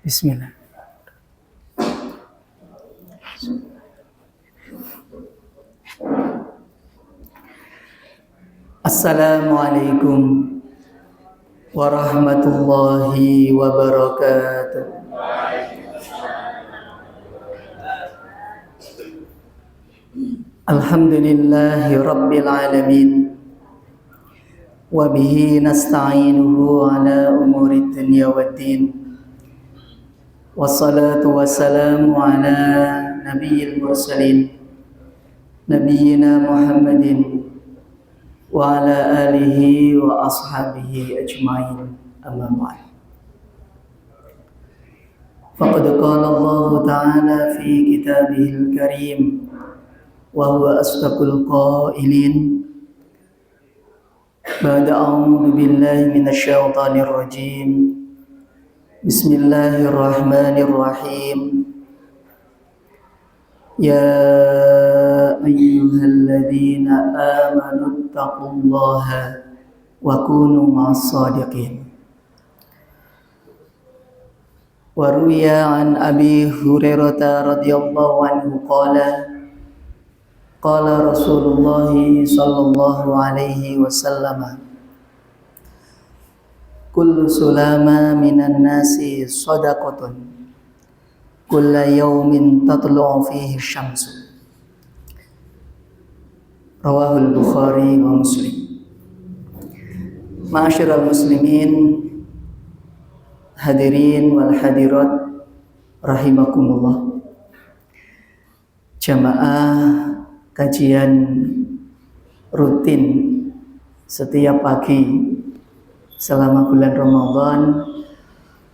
Bismillah. Assalamualaikum warahmatullahi wabarakatuh. Alhamdulillahi rabbil alamin. Wa bihi nasta'inuhu ala umuri dunya waddin. Wassalatu wassalamu ala nabiyil mursalin nabiyyina Muhammadin wa ala alihi wa ashabihi ajma'in, amma ba'd. Faqad qala Allah ta'ala fi kitabihil karim wa huwa asdaqul qailin ba'da a'udzu billahi minasy syaithanir rajim. Bismillahirrahmanirrahim. Ya ayyuhalladzina amanu taqullaha wa kunu ma'as shadiqin. Wa ruwiya an Abi Hurairah radhiyallahu anhu qala Rasulullah sallallahu alaihi wasallam, kullu sulama minan nasi shadaqatun kulla yawmin tatlu'u fihi syamsu. Rawahul Bukhari wa Muslim. Ma'asyiral muslimin, hadirin wal hadirat rahimakumullah. Jamaah kajian rutin setiap pagi selama bulan Ramadan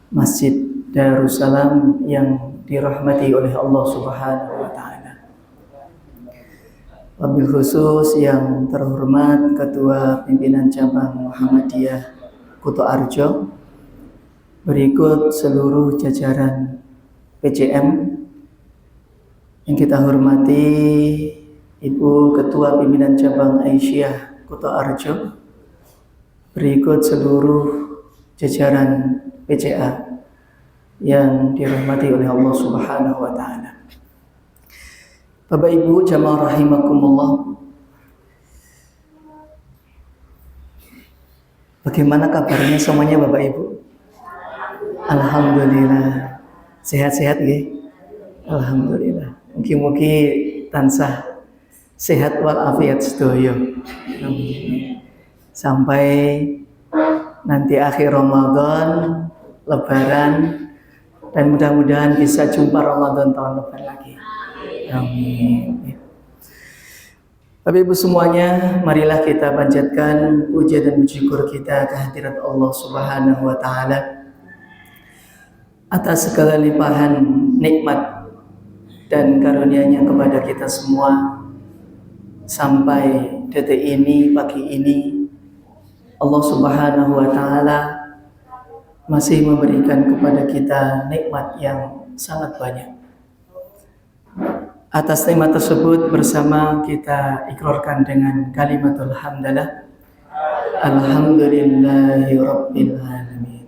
Masjid Darussalam yang dirahmati oleh Allah Subhanahu wa taala. Wabil khusus yang terhormat Ketua Pimpinan Cabang Muhammadiyah Kuto Arjo, berikut seluruh jajaran PCM yang kita hormati, Ibu Ketua Pimpinan Cabang Aisyah Kuto Arjo, berikut seluruh jajaran PCA yang dirahmati oleh Allah Subhanahu wa taala. Bapak Ibu jamaah rahimakumullah. Bagaimana kabarnya semuanya Bapak Ibu? Alhamdulillah. Sehat-sehat nggih? Alhamdulillah. Mugi-mugi tansah sehat walafiat sedaya. Sampai nanti akhir Ramadan, Lebaran, dan mudah-mudahan bisa jumpa Ramadan tahun depan lagi. Amin. Bapak Ibu semuanya, marilah kita panjatkan puja dan syukur kita kehadirat Allah Subhanahu wa taala atas segala limpahan nikmat dan karunia-Nya kepada kita semua. Sampai detik ini, pagi ini, Allah Subhanahu wa taala masih memberikan kepada kita nikmat yang sangat banyak. Atas nikmat tersebut bersama kita ikrarkan dengan kalimatul hamdalah. Alhamdulillahi rabbil alamin.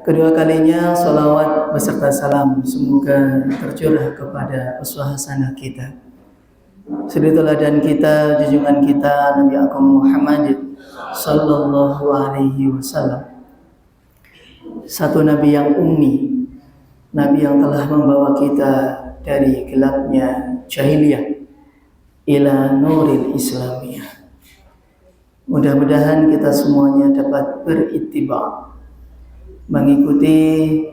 Kedua kalinya salawat beserta salam semoga tercurah kepada uswah hasanah kita, suri teladan kita, junjungan kita Nabi Agung Muhammad sallallahu alaihi wasallam. Satu nabi yang ummi, nabi yang telah membawa kita dari gelapnya jahiliyah ila nuril islamiyah. Mudah-mudahan kita semuanya dapat berittiba, mengikuti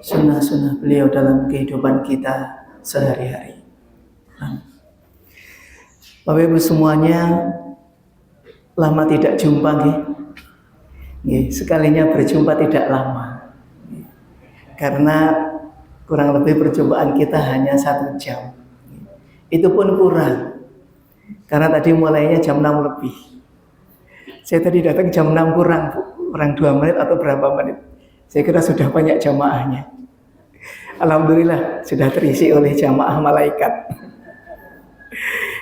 sunnah-sunnah beliau dalam kehidupan kita sehari-hari. Bapak Ibu semuanya, lama tidak jumpa nggih. Sekalinya berjumpa tidak lama. Karena kurang lebih perjumpaan kita hanya 1 jam. Itu pun kurang. Karena tadi mulainya jam 6 lebih. Saya tadi datang jam 6 kurang 2 menit atau berapa menit. Saya kira sudah banyak jamaahnya. Alhamdulillah sudah terisi oleh jamaah malaikat.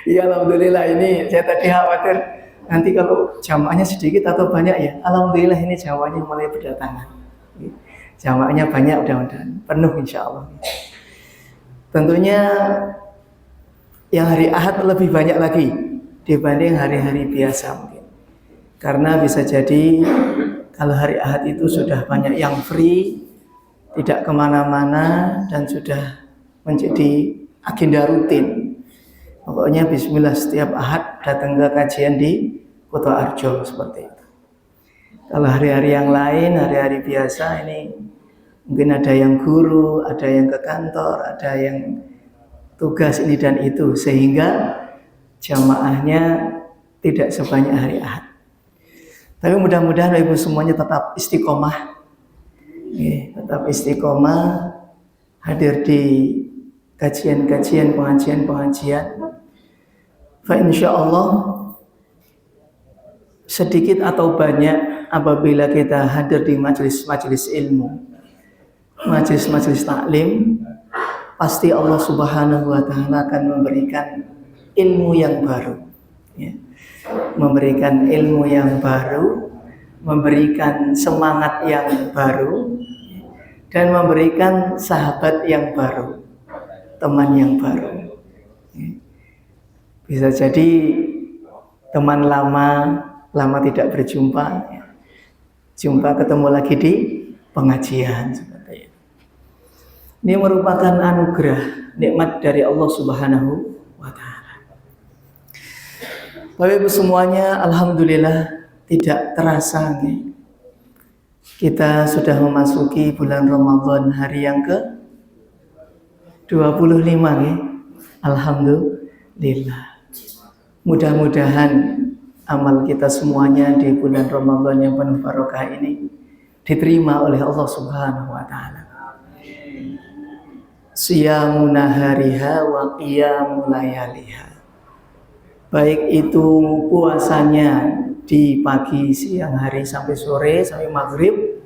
Ya alhamdulillah, ini saya tadi khawatir nanti kalau jamaahnya sedikit atau banyak ya. Alhamdulillah ini jamaahnya mulai berdatangan. Jamaknya banyak, mudah-mudahan penuh insya Allah. Tentunya yang hari Ahad lebih banyak lagi dibanding hari-hari biasa mungkin. Karena bisa jadi kalau hari Ahad itu sudah banyak yang free, tidak kemana-mana, dan sudah menjadi agenda rutin. Pokoknya bismillah setiap Ahad datang ke kajian di Kuto Arjo seperti itu. Kalau hari-hari yang lain, hari-hari biasa ini mungkin ada yang guru, ada yang ke kantor, ada yang tugas ini dan itu, sehingga jamaahnya tidak sebanyak hari Ahad. Tapi mudah-mudahan ibu semuanya tetap istiqomah, tetap istiqomah hadir di kajian-kajian, pengajian-pengajian. Fa insya Allah sedikit atau banyak apabila kita hadir di majelis-majelis ilmu, majelis-majelis taklim, pasti Allah Subhanahu wa Ta'ala akan memberikan ilmu yang baru, memberikan ilmu yang baru, memberikan semangat yang baru, dan memberikan sahabat yang baru, teman yang baru. Bisa jadi teman lama tidak berjumpa, jumpa ketemu lagi di pengajian seperti itu. Ini merupakan anugerah, nikmat dari Allah Subhanahu wa Ta'ala. Bapak Ibu semuanya, alhamdulillah tidak terasa kita sudah memasuki bulan Ramadan, hari yang ke 25 alhamdulillah. Mudah-mudahan amal kita semuanya di bulan Ramadan yang penuh barokah ini diterima oleh Allah Subhanahu wa Ta'ala. Siyamu nahariha wa qiyamu layaliha. Baik itu puasanya di pagi, siang hari sampai sore, sampai maghrib,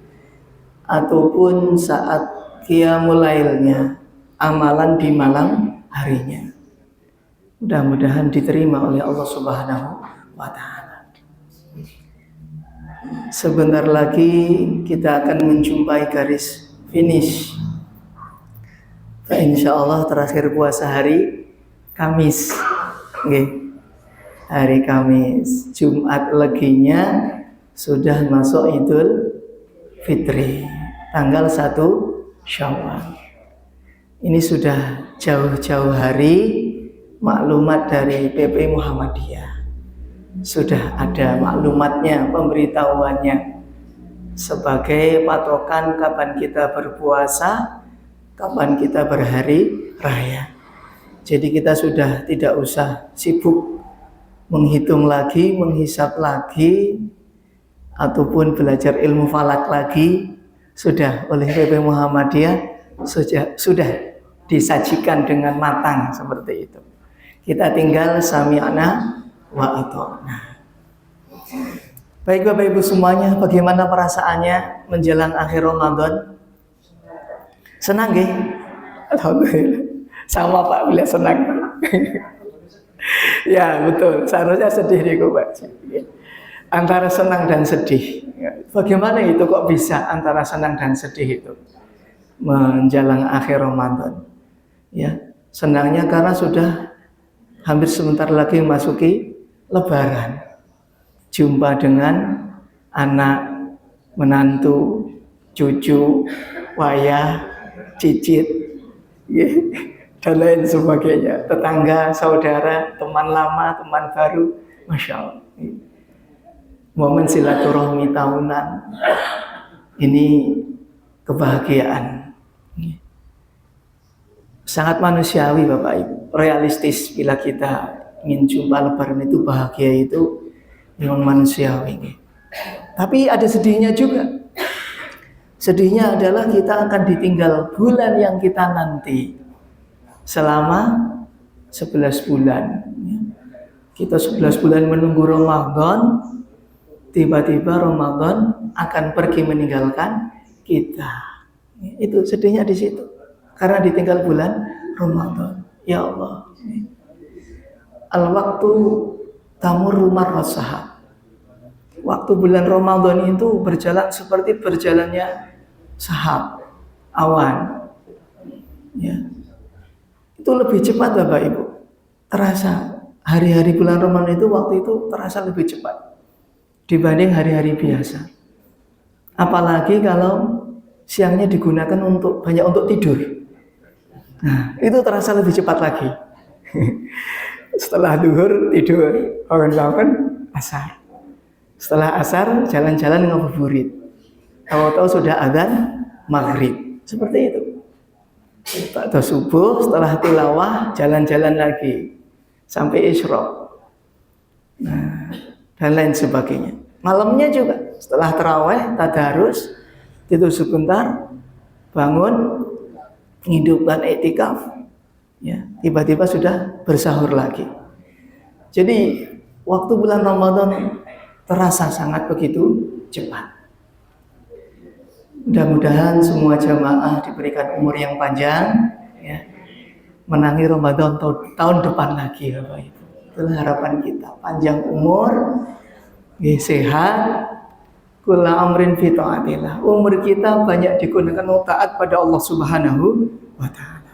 ataupun saat qiyamul lailnya, amalan di malam harinya. Mudah-mudahan diterima oleh Allah Subhanahu wa Ta'ala. Sebentar lagi kita akan menjumpai garis finish. Insya Allah terakhir puasa hari Kamis, hari Kamis. Jumat leginya sudah masuk Idul Fitri, tanggal 1 Syawal. Ini sudah jauh-jauh hari maklumat dari PP Muhammadiyah. Sudah ada maklumatnya, pemberitahuannya sebagai patokan kapan kita berpuasa, kapan kita berhari raya. Jadi kita sudah tidak usah sibuk menghitung lagi, menghisap lagi, ataupun belajar ilmu falak lagi. Sudah oleh PP Muhammadiyah sudah disajikan dengan matang seperti itu. Kita tinggal sami'na wa ata'na. Baik Bapak Ibu semuanya, bagaimana perasaannya menjelang akhir Ramadan? Senang nggih? Alhamdulillah. Sama Pak, bila senang. Ya betul, seharusnya sedih nih Pak. Antara senang dan sedih. Bagaimana itu kok bisa antara senang dan sedih itu menjelang akhir Ramadan? Ya, senangnya karena sudah hampir sebentar lagi memasuki Lebaran, jumpa dengan anak, menantu, cucu, wayah, cicit, dan lain sebagainya, tetangga, saudara, teman lama, teman baru, Masya Allah. Momen silaturahmi tahunan ini kebahagiaan, sangat manusiawi Bapak Ibu, realistis. Bila kita ingin jumpa Lebaran itu bahagia, itu memang manusiawi. Tapi ada sedihnya juga. Sedihnya adalah kita akan ditinggal bulan yang kita nanti selama 11 bulan. Kita 11 bulan menunggu Ramadan, tiba-tiba Ramadan akan pergi meninggalkan kita. Itu sedihnya di situ. Karena ditinggal bulan Ramadan. Ya Allah. Al-waktu tamurru marra sahab. Waktu bulan Ramadan itu berjalan seperti berjalannya sahab, awan. Ya. Itu lebih cepat Bapak Ibu. Terasa hari-hari bulan Ramadan itu waktu itu terasa lebih cepat dibanding hari-hari biasa. Apalagi kalau siangnya digunakan untuk tidur. Nah, itu terasa lebih cepat lagi. Setelah duhur tidur, bangun-bangun asar. Setelah asar jalan-jalan ngabuburit. Tahu-tahu sudah adzan maghrib. Seperti itu. Pada subuh setelah tilawah jalan-jalan lagi sampai isyraq. Nah, dan lain sebagainya. Malamnya juga setelah tarawih tadarus tidur sebentar, bangun menghidupkan iktikaf, ya, tiba-tiba sudah bersahur lagi. Jadi waktu bulan Ramadan terasa sangat begitu cepat. Mudah-mudahan semua jamaah diberikan umur yang panjang, ya, menangi Ramadan tahun depan lagi, Bapak Ibu. Itulah harapan kita, panjang umur, ya, sehat, kula amrin fi taatillah. Umur kita banyak digunakan untuk taat pada Allah Subhanahu wa taala.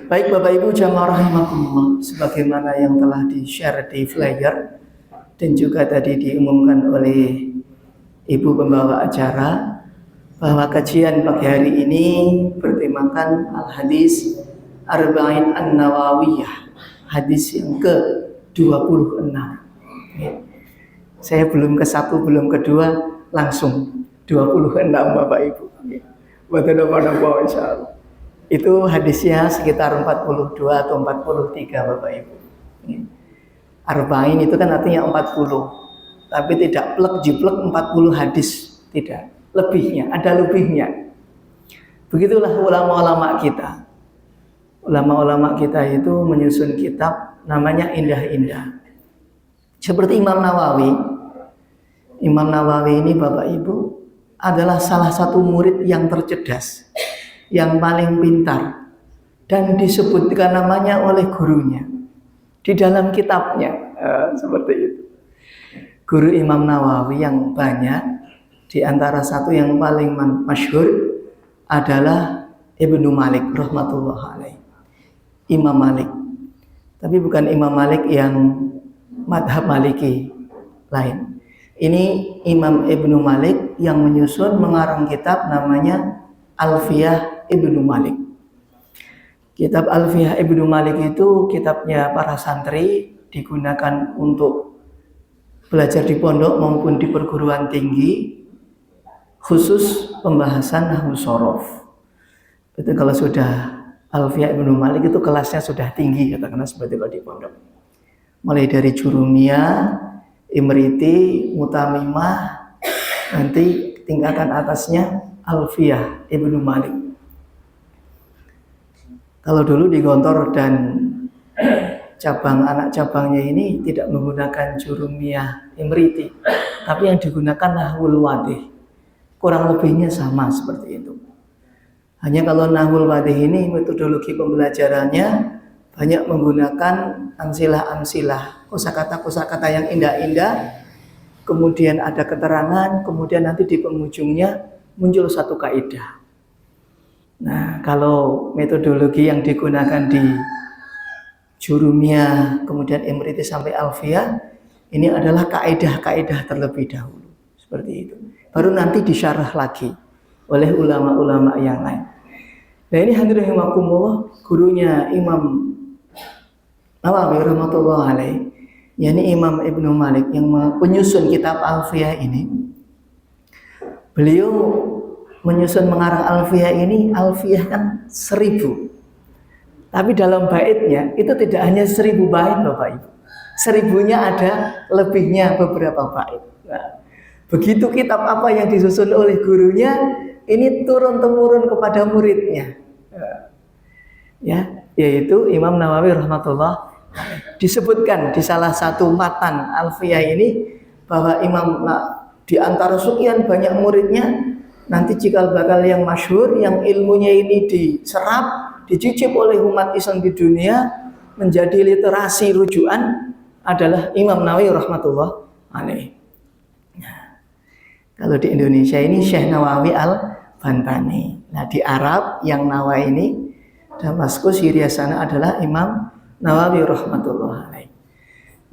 Baik Bapak Ibu jamaah rahimakumullah, sebagaimana yang telah di-share di flyer dan juga tadi diumumkan oleh Ibu pembawa acara bahwa kajian pagi hari ini bertemakan Al-Hadis Arba'in An-Nawawiyah, hadis yang ke-26. Ya. Saya belum ke satu, belum kedua, langsung 26 Bapak Ibu. Bapak insyaallah. Itu hadisnya sekitar 42 atau 43 Bapak Ibu. Arba'in itu kan artinya 40. Tapi tidak plek-jiplek 40 hadis, tidak. Lebihnya, ada lebihnya. Begitulah ulama-ulama kita. Ulama-ulama kita itu menyusun kitab namanya Indah-Indah. Seperti Imam Nawawi. Imam Nawawi ini Bapak Ibu adalah salah satu murid yang tercerdas, yang paling pintar, dan disebutkan namanya oleh gurunya di dalam kitabnya. Seperti itu. Guru Imam Nawawi yang banyak, di antara satu yang paling masyhur adalah Ibnu Malik rahmatullah alaih. Imam Malik. Tapi bukan Imam Malik yang madhab Maliki lain. Ini Imam Ibnu Malik yang menyusun mengarang kitab namanya Alfiyah Ibnu Malik. Kitab Alfiyah Ibnu Malik itu kitabnya para santri, digunakan untuk belajar di pondok maupun di perguruan tinggi, khusus pembahasan nahwu shorof. Itu kalau sudah Alfiyah Ibnu Malik itu kelasnya sudah tinggi, katakanlah seperti kalau di pondok. Mulai dari Jurumiyah, Imriti, Mutamimah, nanti tingkatan atasnya Alfiyah Ibnu Malik. Kalau dulu di Gontor dan cabang anak cabangnya ini tidak menggunakan Jurumiyah, Imriti, tapi yang digunakan Nahwul Wadih. Kurang lebihnya sama seperti itu. Hanya kalau Nahwul Wadih ini metodologi pembelajarannya banyak menggunakan amsilah-amsilah, kosakata-kosakata yang indah-indah, kemudian ada keterangan, kemudian nanti di penghujungnya muncul satu kaidah. Nah, kalau metodologi yang digunakan di Jurumiyah, kemudian Imriti sampai Alfiyah, ini adalah kaidah-kaidah terlebih dahulu. Seperti itu. Baru nanti disyarah lagi oleh ulama-ulama yang lain. Nah ini hadirin rahimakumullah, gurunya Imam Nawawi rahmatullah alaih, yakni Imam Ibnu Malik yang menyusun kitab Alfiyah ini. Beliau menyusun mengarang Alfiyah ini, Alfiyah kan 1000. Tapi dalam baitnya itu tidak hanya 1000 bait Bapak Ibu. 1000-nya ada lebihnya beberapa bait. Nah, begitu kitab apa yang disusun oleh gurunya, ini turun-temurun kepada muridnya. Ya, yaitu Imam Nawawi rahmatullah. Disebutkan di salah satu matan Alfiyah ini bahwa di antara sekian banyak muridnya, nanti cikal bakal yang masyhur, yang ilmunya ini diserap, dicicip oleh umat Islam di dunia, menjadi literasi rujukan adalah Imam Nawawi rahmatullah alaih. Nah, Kalau di Indonesia ini Syekh Nawawi Al-Bantani. Nah di Arab yang Nawa ini, Damaskus, Syria sana adalah Imam Nawawi rahmatullah alaih.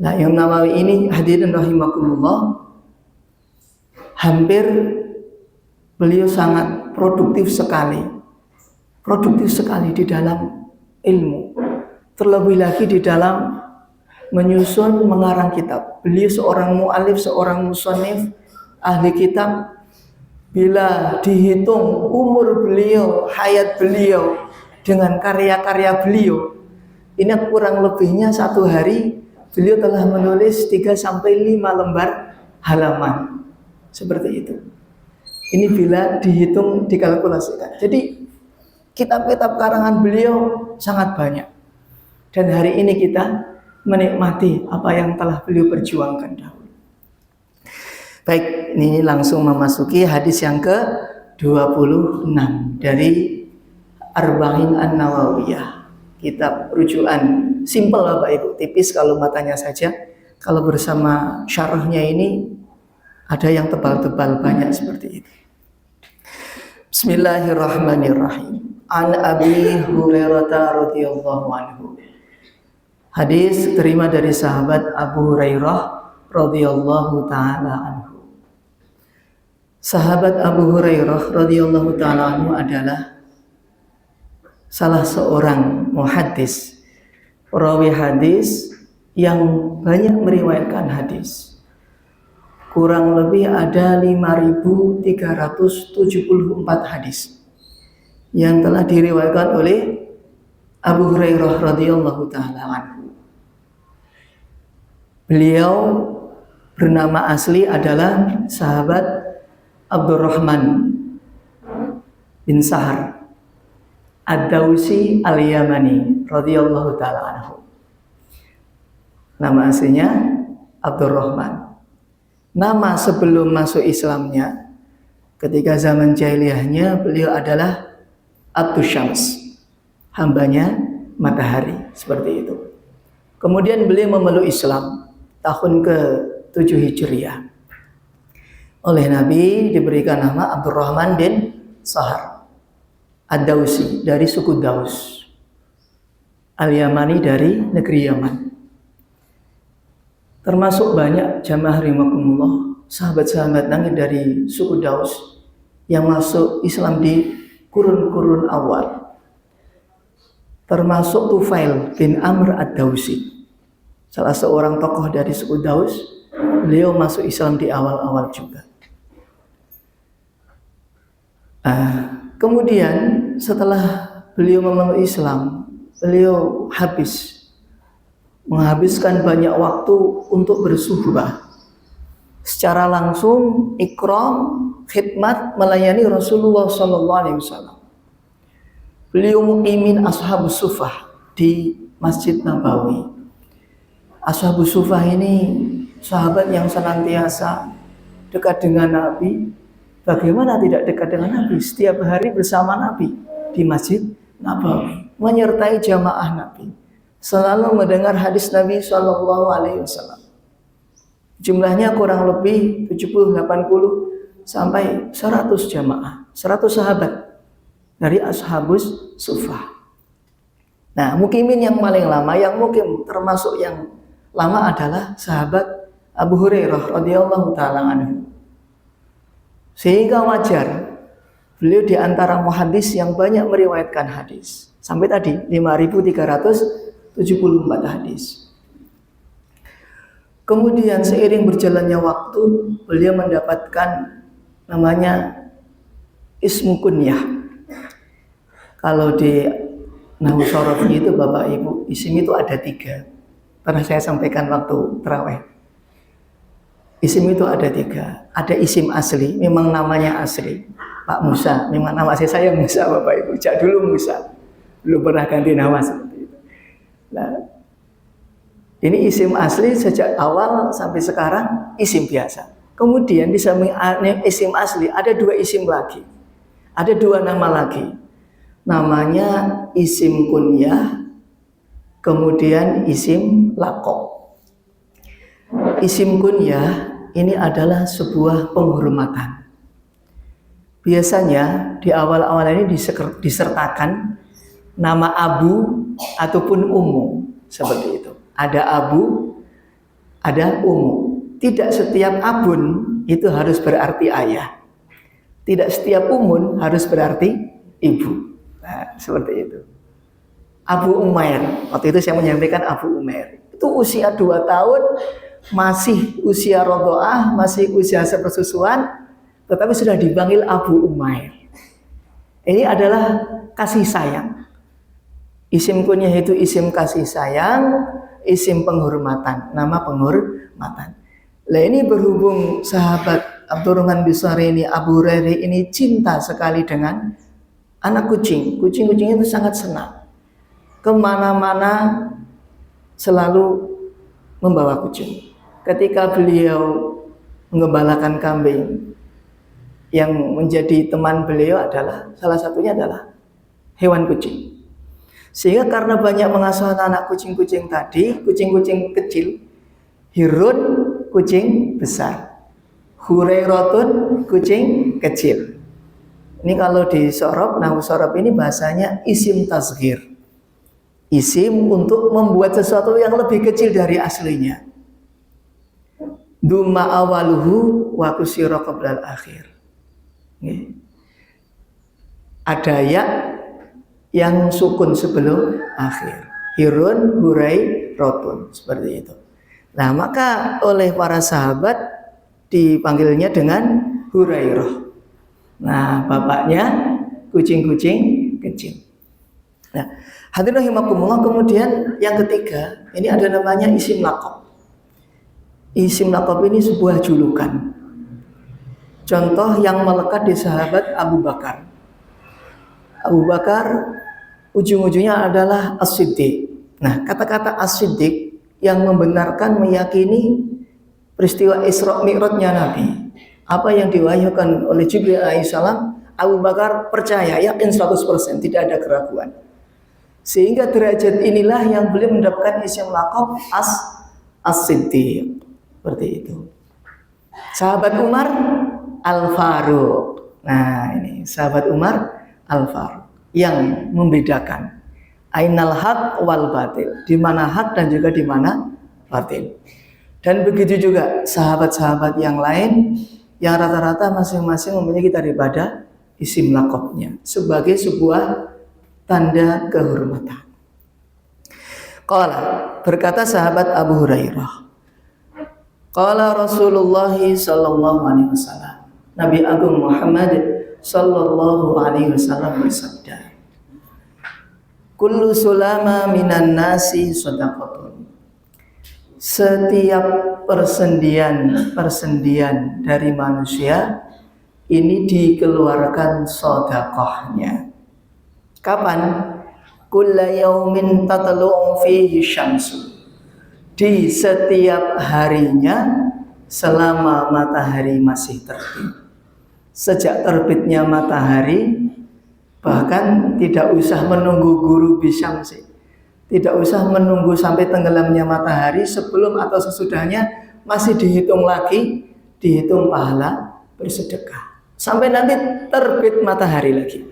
Nah Imam Nawawi ini hadirin rahimakumullah, hampir beliau sangat produktif sekali di dalam ilmu, terlebih lagi di dalam menyusun mengarang kitab. Beliau seorang mu'alif, seorang musannif, ahli kitab. Bila dihitung umur beliau, hayat beliau dengan karya-karya beliau, ini kurang lebihnya satu hari beliau telah menulis 3-5 lembar halaman. Seperti itu. Ini bila dihitung, dikalkulasikan. Jadi kitab-kitab karangan beliau sangat banyak. Dan hari ini kita menikmati apa yang telah beliau perjuangkan dahulu. Baik, ini langsung memasuki hadis yang ke-26 dari Arba'in An-Nawawiyah. Kitab rujukan simpel Bapak Ibu, tipis kalau matanya saja. Kalau bersama syarahnya ini ada yang tebal-tebal banyak seperti itu. Bismillahirrahmanirrahim. An Abi Hurairah radhiyallahu anhu. Hadis terima dari sahabat Abu Hurairah radhiyallahu taala anhu. Sahabat Abu Hurairah radhiyallahu taala anhu adalah salah seorang muhaddis, perawi hadis yang banyak meriwayatkan hadis. Kurang lebih ada 5.374 hadis yang telah diriwayatkan oleh Abu Hurairah radhiyallahu taala anhu. Beliau bernama asli adalah sahabat Abdurrahman bin Sahar Ad-Dawsi Al-Yamani radhiyallahu taala anhu. Nama aslinya Abdurrahman. Nama sebelum masuk Islamnya, ketika zaman jahiliyahnya, beliau adalah Abdus Syams, hambanya matahari, seperti itu. Kemudian beliau memeluk Islam tahun ke-7 Hijriah. Oleh Nabi diberikan nama Abdurrahman bin Sahar Ad-Dawsi, dari suku Daus, Al-Yamani, dari negeri Yaman. Termasuk banyak jamaah rahimakumullah, sahabat-sahabat Nabi dari suku Daus yang masuk Islam di kurun-kurun awal. Termasuk Tufail bin Amr Ad-Dawsi, salah seorang tokoh dari suku Daus. Beliau masuk Islam di awal-awal juga. Kemudian setelah beliau memeluk Islam, beliau menghabiskan banyak waktu untuk bersuhbah, secara langsung ikram, khidmat, melayani Rasulullah SAW. Beliau muqimin ashabus sufah di Masjid Nabawi. Ashabus sufah ini sahabat yang senantiasa dekat dengan Nabi. Bagaimana tidak dekat dengan Nabi? Setiap hari bersama Nabi di Masjid Nabawi, menyertai jamaah Nabi, selalu mendengar hadis Nabi SAW. Jumlahnya kurang lebih 70, 80 sampai 100 jamaah, 100 sahabat dari ashabus sufah. Nah, mukimin yang paling lama, yang mukim termasuk yang lama adalah sahabat Abu Hurairah radhiyallahu taala anhu. Sehingga wajar beliau di antara muhaddis yang banyak meriwayatkan hadis. Sampai tadi 5.374 hadis. Kemudian seiring berjalannya waktu, beliau mendapatkan namanya ismu kunyah. Kalau di Nahwu Shorof itu Bapak Ibu, isim itu ada 3. Pernah saya sampaikan waktu tarawih. Isim itu ada 3. Ada isim asli, memang namanya asli, Pak Musa. Memang nama asli saya Musa Bapak Ibu. Jak dulu Musa, belum pernah ganti nama seperti itu. Nah, ini isim asli sejak awal sampai sekarang isim biasa. Kemudian di samping isim asli ada 2 isim lagi, ada 2 nama lagi. Namanya isim kunyah, kemudian isim laqab. Isim kunyah ini adalah sebuah penghormatan. Biasanya di awal-awal ini disertakan nama abu ataupun ummu, seperti itu. Ada abu, ada ummu. Tidak setiap abun itu harus berarti ayah. Tidak setiap umun harus berarti ibu. Nah, seperti itu. Abu Umair, waktu itu saya menyampaikan Abu Umair. Itu usia 2 tahun, masih usia rodoah, masih usia sepersusuan, tetapi sudah dipanggil Abu Umair. Ini adalah kasih sayang. Isim kunyah itu isim kasih sayang, isim penghormatan, nama penghormatan. Nah, ini berhubung sahabat Abdurrahman bin Sari ini, Abu Hurairah ini cinta sekali dengan anak kucing. Kucing-kucing itu sangat senang. Kemana-mana selalu membawa kucing. Ketika beliau mengembalakan kambing, yang menjadi teman beliau adalah salah satunya adalah hewan kucing. Sehingga karena banyak mengasuh anak kucing-kucing tadi, kucing-kucing kecil, Hirun kucing besar, Hurairatun kucing kecil. Ini kalau di sorob, nahwu sorob ini bahasanya isim tasghir. Isim untuk membuat sesuatu yang lebih kecil dari aslinya. Duma awaluhu wa kusira qablal akhir. Ada ya yang sukun sebelum akhir. Hirun, hurai, rotun, seperti itu. Nah, maka oleh para sahabat dipanggilnya dengan Hurairah. Nah, bapaknya kucing-kucing kecil. Nah, hadirin rahimakumullah, kemudian yang ketiga, ini ada namanya isim laqab. Isim laqab ini sebuah julukan. Contoh yang melekat di sahabat Abu Bakar. Abu Bakar ujung-ujungnya adalah As-Siddiq. Nah, kata-kata As-Siddiq yang membenarkan, meyakini peristiwa Isra Mi'rajnya Nabi. Apa yang diwahyukan oleh Jibril alaihissalam, Abu Bakar percaya, yakin 100%, tidak ada keraguan. Sehingga derajat inilah yang beliau mendapatkan isim laqab As-Siddiq. Seperti itu. Sahabat Umar Al-Faruq. Nah, ini sahabat Umar Al-Faruq yang membedakan ainal haq wal batil, di mana hak dan juga di mana batil. Dan begitu juga sahabat-sahabat yang lain yang rata-rata masing-masing memiliki daripada isim laqabnya sebagai sebuah tanda kehormatan. Qala, berkata sahabat Abu Hurairah, qala Rasulullah sallallahu alaihi wasallam, Nabi Agung Muhammad sallallahu alaihi wasallam bersabda, kullu sulama minan nasi shadaqatun. Setiap persendian dari manusia ini dikeluarkan sedekahnya. Kapan? Kulla yaumin tatlu'u fihi syamsu. Di setiap harinya selama matahari masih terbit. Sejak terbitnya matahari, bahkan tidak usah menunggu guru bisyamsi, tidak usah menunggu sampai tenggelamnya matahari, sebelum atau sesudahnya masih dihitung lagi, dihitung pahala bersedekah sampai nanti terbit matahari lagi.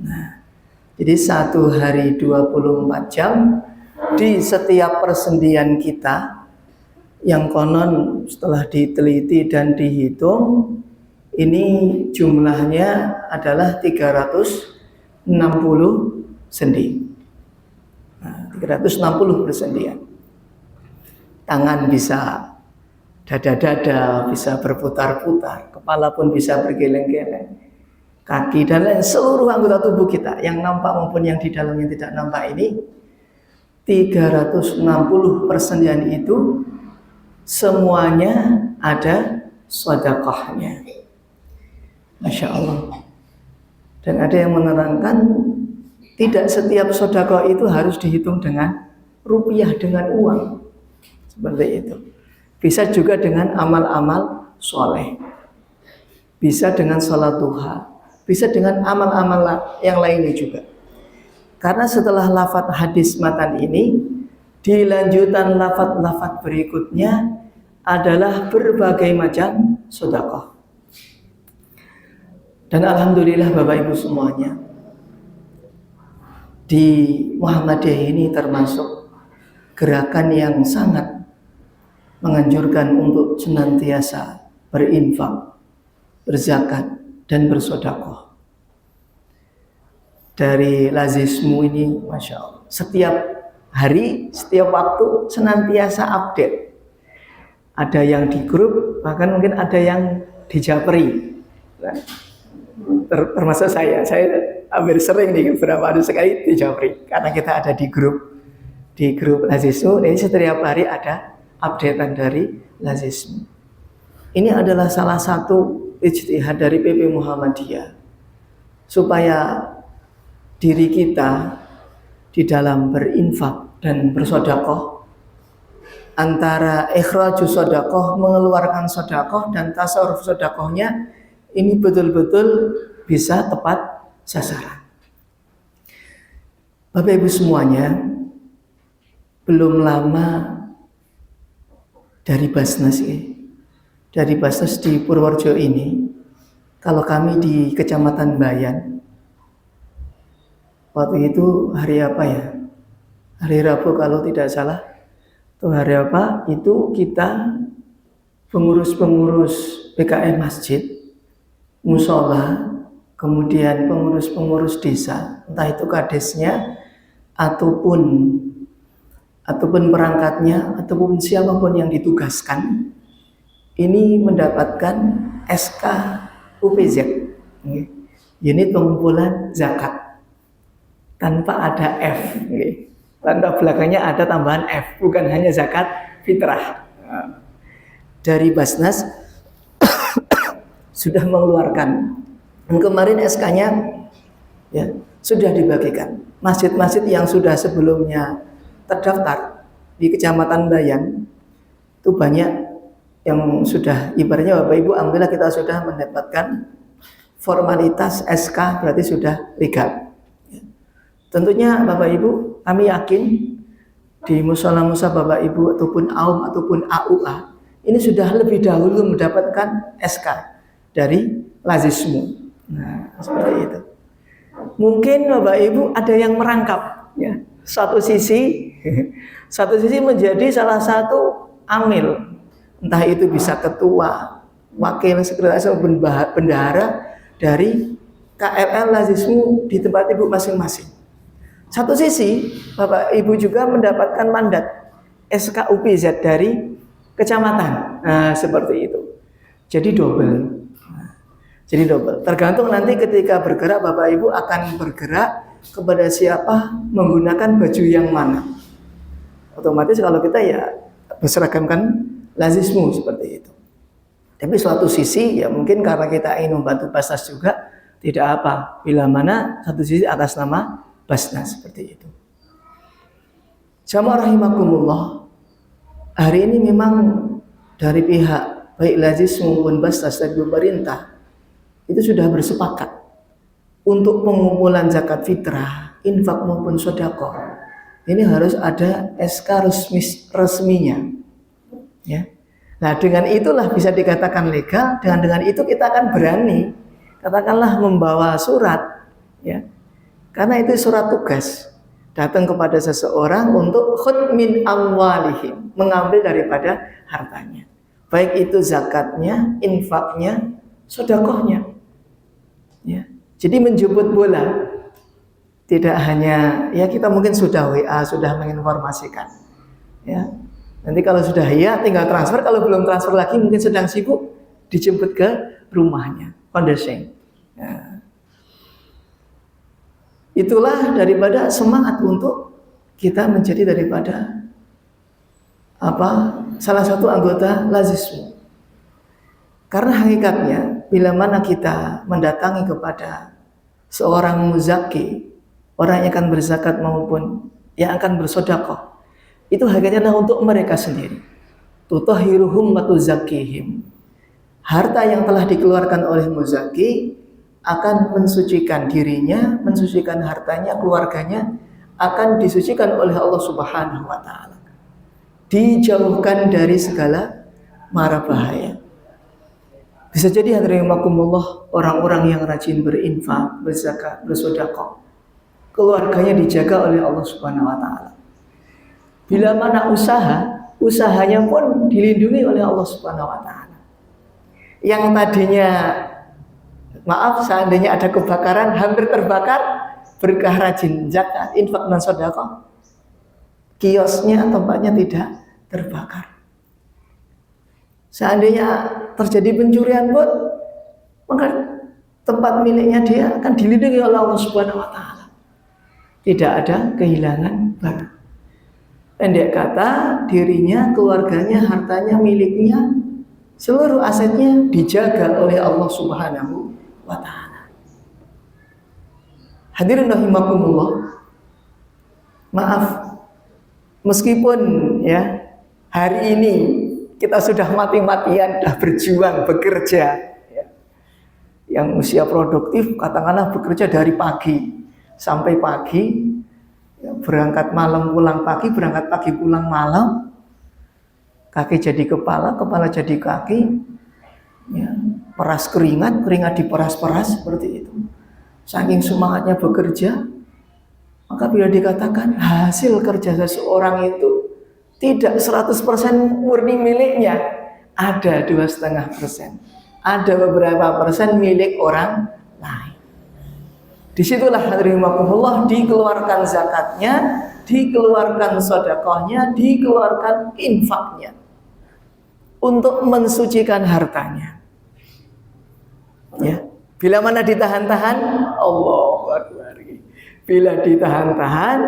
Nah, jadi 1 hari 24 jam di setiap persendian kita, yang konon setelah diteliti dan dihitung ini jumlahnya adalah 360 sendi. Nah, 360 persendian. Tangan bisa dada-dada, bisa berputar-putar, kepala pun bisa bergeleng-geleng, kaki dan lain, seluruh anggota tubuh kita yang nampak maupun yang di dalamnya tidak nampak ini, 360 persendian itu semuanya ada sedekahnya. Masya Allah. Dan ada yang menerangkan tidak setiap sedekah itu harus dihitung dengan rupiah, dengan uang. Seperti itu. Bisa juga dengan amal-amal soleh. Bisa dengan sholat duha. Bisa dengan amal-amal yang lainnya juga. Karena setelah lafadz hadis matan ini, di lanjutan lafadz-lafadz berikutnya adalah berbagai macam sedekah. Dan alhamdulillah Bapak Ibu semuanya, di Muhammadiyah ini termasuk gerakan yang sangat menganjurkan untuk senantiasa berinfak, berzakat, dan bersedekah. Dari lazismu ini, Masya Allah, setiap hari, setiap waktu senantiasa update. Ada yang di grup, bahkan mungkin ada yang di Japri. Termasuk saya hampir sering nih, beberapa hari sekali di Japri, karena kita ada di grup lazismu. Ini setiap hari ada updatean dari lazismu. Ini adalah salah satu ijtihad dari PP Muhammadiyah supaya diri kita di dalam berinfak dan bersedekah, antara ikhrajus sedekah, mengeluarkan sedekah, dan tasarruf sedekahnya ini betul-betul bisa tepat sasaran. Bapak Ibu semuanya, belum lama dari Basnas di Purworejo ini, kalau kami di Kecamatan Bayan, waktu itu hari apa ya? Hari Rabu kalau tidak salah. Itu hari apa? Itu kita pengurus-pengurus PKM masjid, musola, kemudian pengurus-pengurus desa, entah itu kadesnya ataupun perangkatnya ataupun siapapun yang ditugaskan, ini mendapatkan SK UPZ, unit pengumpulan zakat, tanpa ada F, tanda belakangnya ada tambahan F, bukan hanya zakat fitrah. Dari Basnas sudah mengeluarkan, dan kemarin SK-nya ya sudah dibagikan. Masjid-masjid yang sudah sebelumnya terdaftar di Kecamatan Bayan itu banyak yang sudah, ibaratnya Bapak Ibu, alhamdulillah kita sudah mendapatkan formalitas SK, berarti sudah legal. Tentunya Bapak Ibu, kami yakin di musola-musola Bapak Ibu ataupun AUM ataupun AUA ini sudah lebih dahulu mendapatkan SK dari lazismu. Nah, seperti itu. Mungkin Bapak Ibu ada yang merangkap, ya. Satu sisi menjadi salah satu amil, entah itu bisa ketua, wakil sekretaris atau bendahara dari KLL lazismu di tempat Ibu masing-masing. Satu sisi Bapak Ibu juga mendapatkan mandat SK UPZ dari kecamatan. Nah, seperti itu. Jadi double. Tergantung nanti ketika bergerak, Bapak Ibu akan bergerak kepada siapa, menggunakan baju yang mana. Otomatis kalau kita ya berseragamkan lazismu seperti itu. Tapi suatu sisi ya mungkin karena kita ingin membantu Basnas juga, tidak apa, bila mana satu sisi atas nama Basnas, seperti itu. Jamaah rahimakumullah, hari ini memang dari pihak baik lazismu maupun Basnas dan pemerintah itu sudah bersepakat untuk pengumpulan zakat fitrah, infak maupun sedekah. Ini harus ada SK resminya. Ya. Nah, dengan itulah bisa dikatakan legal. Dengan itu kita akan berani, katakanlah membawa surat, ya. Karena itu surat tugas datang kepada seseorang untuk khud min amwalihim, mengambil daripada hartanya. Baik itu zakatnya, infaknya, sedekahnya. Ya. Jadi menjemput bola, tidak hanya ya kita mungkin sudah WA, sudah menginformasikan. Ya. Nanti kalau sudah ya tinggal transfer, kalau belum transfer lagi mungkin sedang sibuk, dijemput ke rumahnya, kondisi. Ya. Itulah daripada semangat untuk kita menjadi daripada salah satu anggota lazismu. Karena hakikatnya bila mana kita mendatangi kepada seorang muzaki, orang yang akan berzakat maupun yang akan bersedekah, itu hakikatnya adalah untuk mereka sendiri. Tutahhiruhum wa tuzakkihim. Harta yang telah dikeluarkan oleh muzaki akan mensucikan dirinya, mensucikan hartanya, keluarganya, akan disucikan oleh Allah Subhanahu wa taala. Dijauhkan dari segala mara bahaya. Bisa jadi hadirimakumullah, orang-orang yang rajin berinfak, berzakat, bersedekah, keluarganya dijaga oleh Allah Subhanahu wa taala. Bila mana usahanya pun dilindungi oleh Allah Subhanahu wa taala. Yang tadinya seandainya ada kebakaran, hampir terbakar, berkah rajin zakat, infak dan sedekah, kiosnya, tempatnya tidak terbakar. Seandainya terjadi pencurian pun, maka tempat miliknya dia akan dilindungi oleh Allah Subhanahu wa taala. Tidak ada kehilangan barang. Pendek kata, dirinya, keluarganya, hartanya, miliknya, seluruh asetnya dijaga oleh Allah Subhanahu wa taala. Hadirin rahimakumullah. Maaf, meskipun ya hari ini kita sudah mati-matian, sudah berjuang, bekerja, ya. Yang usia produktif katakanlah bekerja dari pagi sampai pagi, ya, berangkat malam pulang pagi, berangkat pagi pulang malam, kaki jadi kepala, kepala jadi kaki, ya, peras keringat, keringat diperas-peras seperti itu. Saking semangatnya bekerja, maka bila dikatakan hasil kerja seseorang itu tidak 100% murni miliknya, ada 2,5%, ada beberapa persen milik orang lain. Disitulah hadirimakumullah dikeluarkan zakatnya, dikeluarkan sedekahnya, dikeluarkan infaknya untuk mensucikan hartanya. Ya, bila mana ditahan-tahan, Allahu Akbar. Bila ditahan-tahan,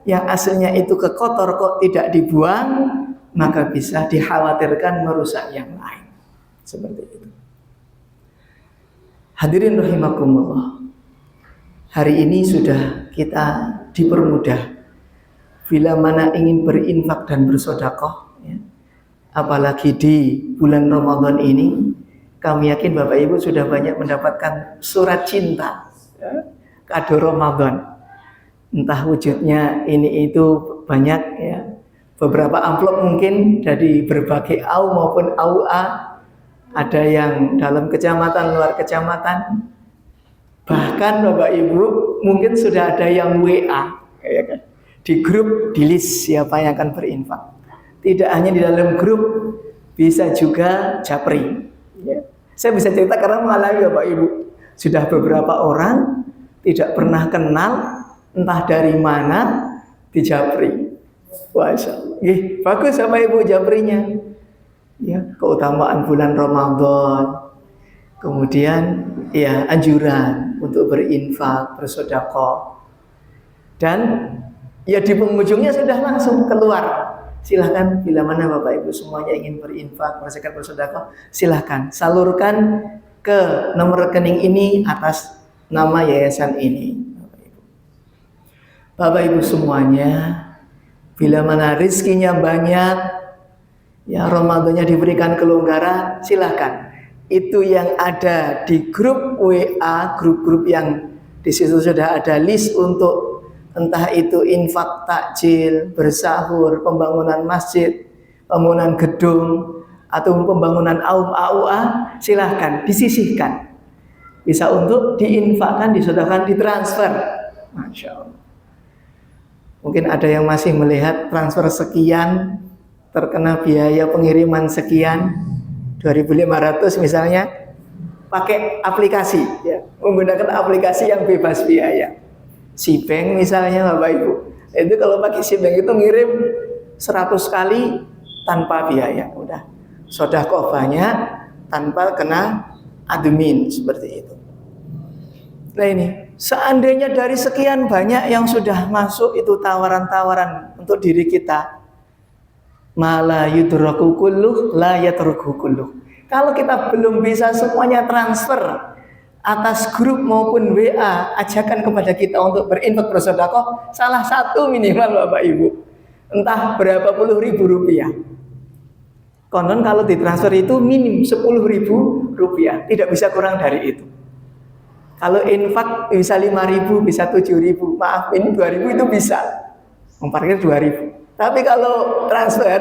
yang aslinya itu kekotor kok tidak dibuang, maka bisa dikhawatirkan merusak yang lain. Seperti itu. Hadirin rahimakumullah. Hari ini sudah kita dipermudah. Bila mana ingin berinfak dan bersedekah, ya, apalagi di bulan Ramadan ini, kami yakin Bapak Ibu sudah banyak mendapatkan surat cinta, ya, kado Ramadan. Entah wujudnya ini itu banyak, ya. Beberapa amplop mungkin dari berbagai AU maupun AUA, ada yang dalam kecamatan, luar kecamatan. Bahkan Bapak Ibu mungkin sudah ada yang WA, ya kan? Di grup, di list siapa yang akan berinfak. Tidak hanya di dalam grup, bisa juga japri, ya. Saya bisa cerita karena mengalami Bapak Ibu. Sudah beberapa orang tidak pernah kenal, entah dari mana, di japri. Masya Allah. Bagus sama Ibu japrinya. Ya, keutamaan bulan Ramadan. Kemudian ya anjuran untuk berinfak, bersedekah. Dan ya di penghujungnya sudah langsung keluar. Silahkan bila mana Bapak Ibu semuanya ingin berinfak, berzakat, bersedekah, silahkan salurkan ke nomor rekening ini atas nama yayasan ini. Bapak Ibu semuanya, bila mana rezekinya banyak, ya Ramadannya diberikan kelonggaran, silahkan. Itu yang ada di grup WA, grup-grup yang di situ sudah ada list untuk entah itu infak takjil, bersahur, pembangunan masjid, pembangunan gedung, atau pembangunan AUA, silahkan disisihkan. Bisa untuk diinfakkan, disedekahkan, ditransfer. Masya Allah. Mungkin ada yang masih melihat transfer sekian, terkena biaya pengiriman sekian, 2.500 misalnya, pakai aplikasi, ya, menggunakan aplikasi yang bebas biaya. Sibank misalnya Bapak Ibu, itu kalau pakai Sibank itu ngirim 100 kali tanpa biaya, udah sedekah banyak tanpa kena admin seperti itu. Nah ini, seandainya dari sekian banyak yang sudah masuk itu tawaran-tawaran untuk diri kita, mala yudraku kulluh la yatruku kulluh. Kalau kita belum bisa semuanya transfer atas grup maupun WA, ajakan kepada kita untuk berinfak bersedekah, salah satu minimal Bapak Ibu, entah berapa puluh ribu rupiah. Konon kalau ditransfer itu minim 10.000 rupiah, tidak bisa kurang dari itu. Kalau infak bisa 5.000, bisa 7.000, maaf ini 2.000 itu bisa, memparkir 2.000. Tapi kalau transfer